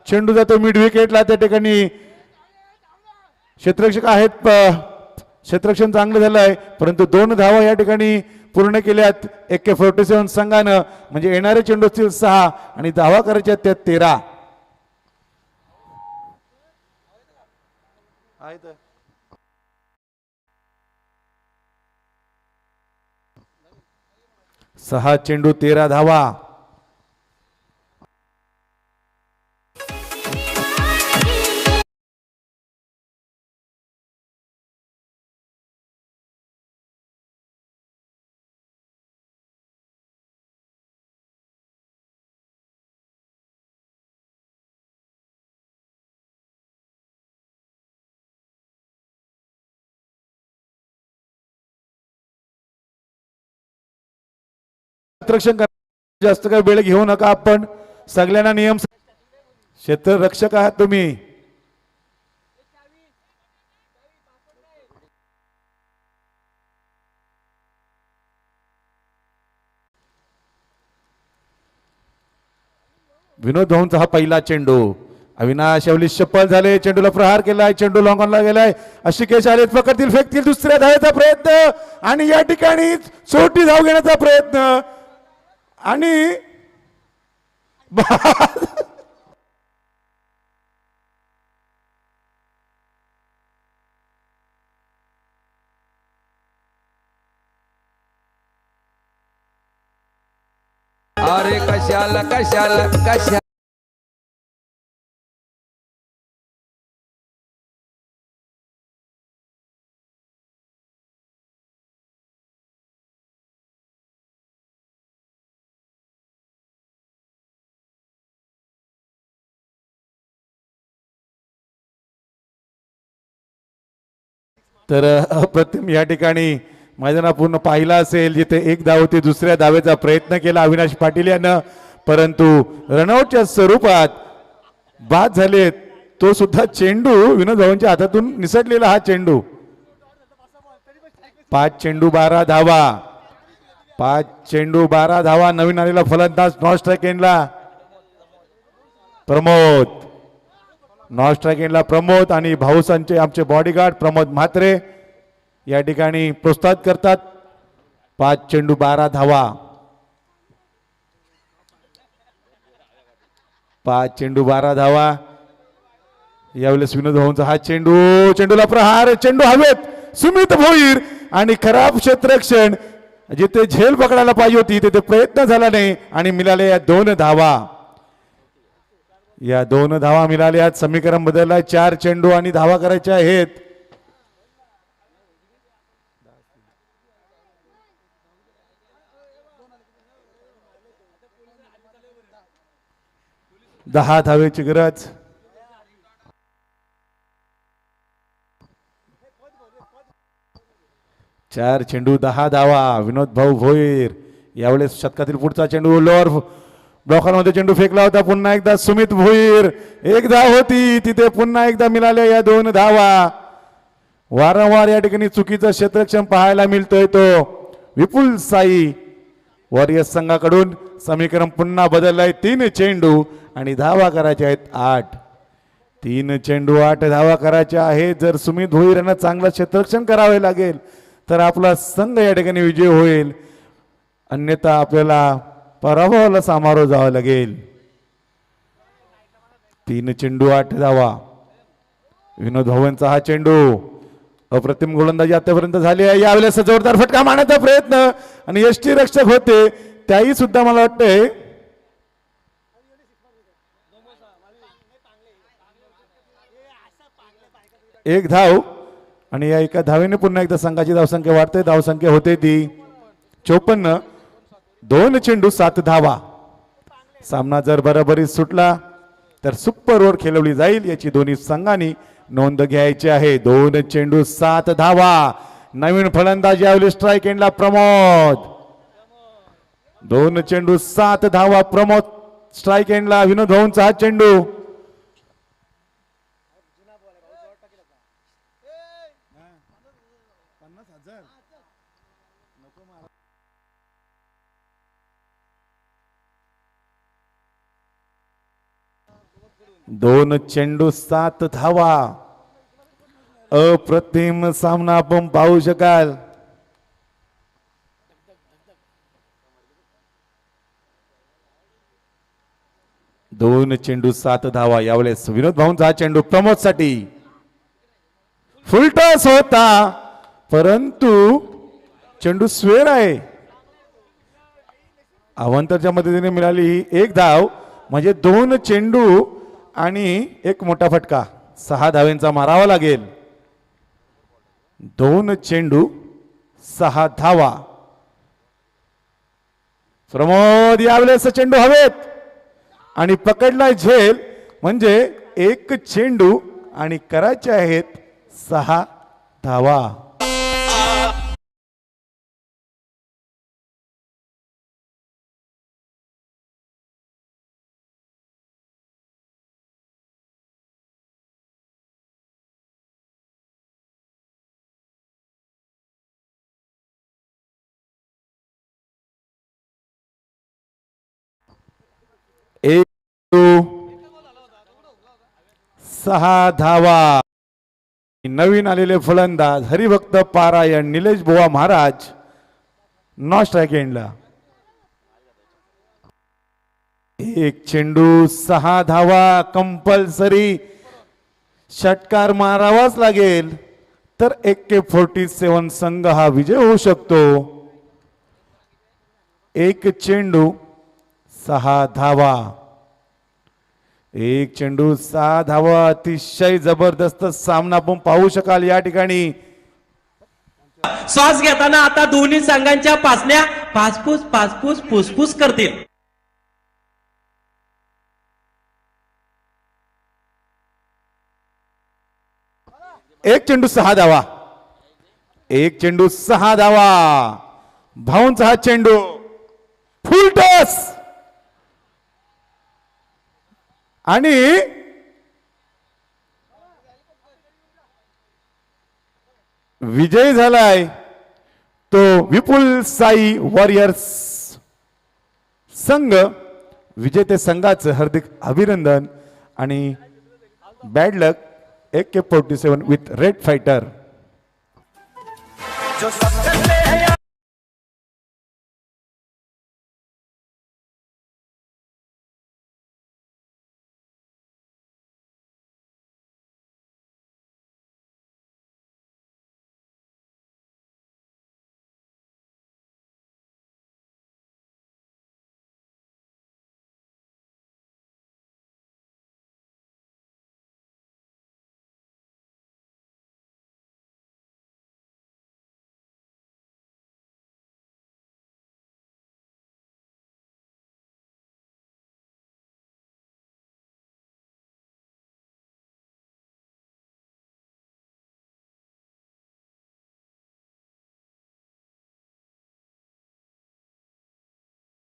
चेंडू जातो मिड विकेटला. त्या ठिकाणी क्षेत्ररक्षक आहेत, क्षेत्ररक्षण चांगलं झालंय परंतु 2 धावा या ठिकाणी पूर्ण केल्यात AK47 संघानं. म्हणजे येणारे चेंडू असतील 6 आणि धावा करायच्या त्या 13. सहा चेंडू 13 धावा. क्षेत्ररक्षण जास्त काही वेळ घेऊ नका. आपण सगळ्यांना नियम. क्षेत्ररक्षक आहात तुम्ही. विनोद भाऊंचा हा पहिला चेंडू. अविनाश यावली चप्पल झाले. चेंडूला प्रहार केलाय. चेंडू लॉंग ऑनला गेलाय. अशिकेश आलेत, पकडतील, फेकतील. दुसऱ्या धावेचा प्रयत्न आणि या ठिकाणी छोटी धाव घेण्याचा प्रयत्न आणि अरे कशाला कशाला कशा तर अप्रतिम या ठिकाणी मैदाना पूर्ण पाहिला असेल जिथे 1 धाव होती. दुसऱ्या धावेचा प्रयत्न केला अविनाश पाटील यानं परंतु रनआउटच्या स्वरूपात बाद झालेत. तो सुद्धा चेंडू विनोद भाऊंच्या हातातून निसटलेला हा चेंडू. 5 चेंडू 12 धावा. 5 चेंडू 12 धावा. नवीन आलेला फलंदाज नॉन स्ट्राइक एंडला प्रमोद. नॉन स्ट्राइक एंडला प्रमोद आणि भाऊसांचे आमचे बॉडीगार्ड प्रमोद म्हात्रे या ठिकाणी प्रोत्साहित करतात. 5 चेंडू 12 धावा. 5 चेंडू 12 धावा. यावेळेस विनोद भाऊंचा हा चेंडू. चेंडूला प्रहार. चेंडू हवेत. सुमित भोईर आणि खराब क्षेत्ररक्षण. जिथे झेल पकडायला पाहिजे होती तिथे प्रयत्न झाला नाही आणि मिळाले या 2 धावा. या 2 धावा मिळाल्या. समीकरण बदलला. 4 चेंडू आणि धावा करायच्या आहेत. दहा धावेची गरज. चार चेंडू 10 धावा. विनोद भाऊ भोईर यावेळेस शतकातील पुढचा चेंडू लोअर ब्लॉकरमध्ये चेंडू फेकला होता. पुन्हा एकदा सुमित भोईर. 1 धाव होती तिथे पुन्हा एकदा मिळाल्या या 2 धावा. वारंवार या ठिकाणी चुकीचं क्षेत्ररक्षण पाहायला मिळतोय तो विपुल साई वॉरियर्स संघाकडून. समीकरण पुन्हा बदललंय. 3 चेंडू आणि धावा करायच्या आहेत 8. 3 चेंडू 8 धावा करायच्या आहेत. जर सुमित भोईर यांना चांगलं क्षेत्ररक्षण करावे लागेल तर आपला संघ या ठिकाणी विजय होईल. अन्यथा आपल्याला पराभवाला सामोरं जावं लागेल. 3 चेंडू 8 धावा. विनोद भाऊंचा हा चेंडू अप्रतिम गोलंदाजी आतापर्यंत झाली आहे. यावेळेस जोरदार फटका मारण्याचा प्रयत्न आणि यष्टी रक्षक होते त्याही सुद्धा मला वाटतंय एक धाव आणि या एका धावेने पुन्हा एकदा संघाची धावसंख्या वाढते. धावसंख्या होते ती 54. 2 चेंडू 7 धावा. सामना जर बरोबरीत सुटला तर सुपर ओव्हर खेळवली जाईल याची दोन्ही संघांनी नोंद घ्यायची आहे. 2 चेंडू 7 धावा. नवीन फलंदाज यावेळी स्ट्राईक एंडला प्रमोद. 2 चेंडू 7 धावा. प्रमोद स्ट्राईक एंडला. विनोद भाऊंचा हा चेंडू दोन चेंडू 7 धावा. अप्रतिम सामना आपण पाहू शकाल. दोन चेंडू 7 धावा. यावेळेस विनोद भाऊंचा चेंडू प्रमोद साठी फुलटॉस होता परंतु चेंडू स्वेर आहे. अवंतरच्या मदतीने मिळाली ही एक धाव म्हणजे 2 चेंडू आणि एक मोठा फटका. 6 धावेंचा मारावा लागेल. 2 चेंडू 6 धावा. प्रमोद यावेळेस चेंडू हवेत आणि पकडलाय झेल म्हणजे 1 चेंडू आणि करायचे आहेत 6 धावा. एक 6 धावा. नवीन आलेले फलंदाज हरिभक्त पारायण निलेश बुवा महाराज नॉ स्ट्राईक एंडला. 1 चेंडू 6 धावा. कंपल्सरी षटकार मारावाच लागेल तर AK-47 संघ हा विजय होऊ शकतो. 1 चेंडू 6 धावा. 1 चेंडू 6 धावा. अतिशय जबरदस्त सामना आपण पाहू शकाल या ठिकाणी. श्वास घेताना आता दोन्ही संघांच्या पासण्या पासपूस पासपूस फुसफुस करतील. 1 चेंडू 6 धावा. 1 चेंडू 6 धावा. भाऊंचा हा चेंडू फुल टॉस आणि विजय झालाय तो विपुल साई वॉरियर्स संघ. विजेते संघाचं हार्दिक अभिनंदन आणि bad luck. AK-47 with red fighter.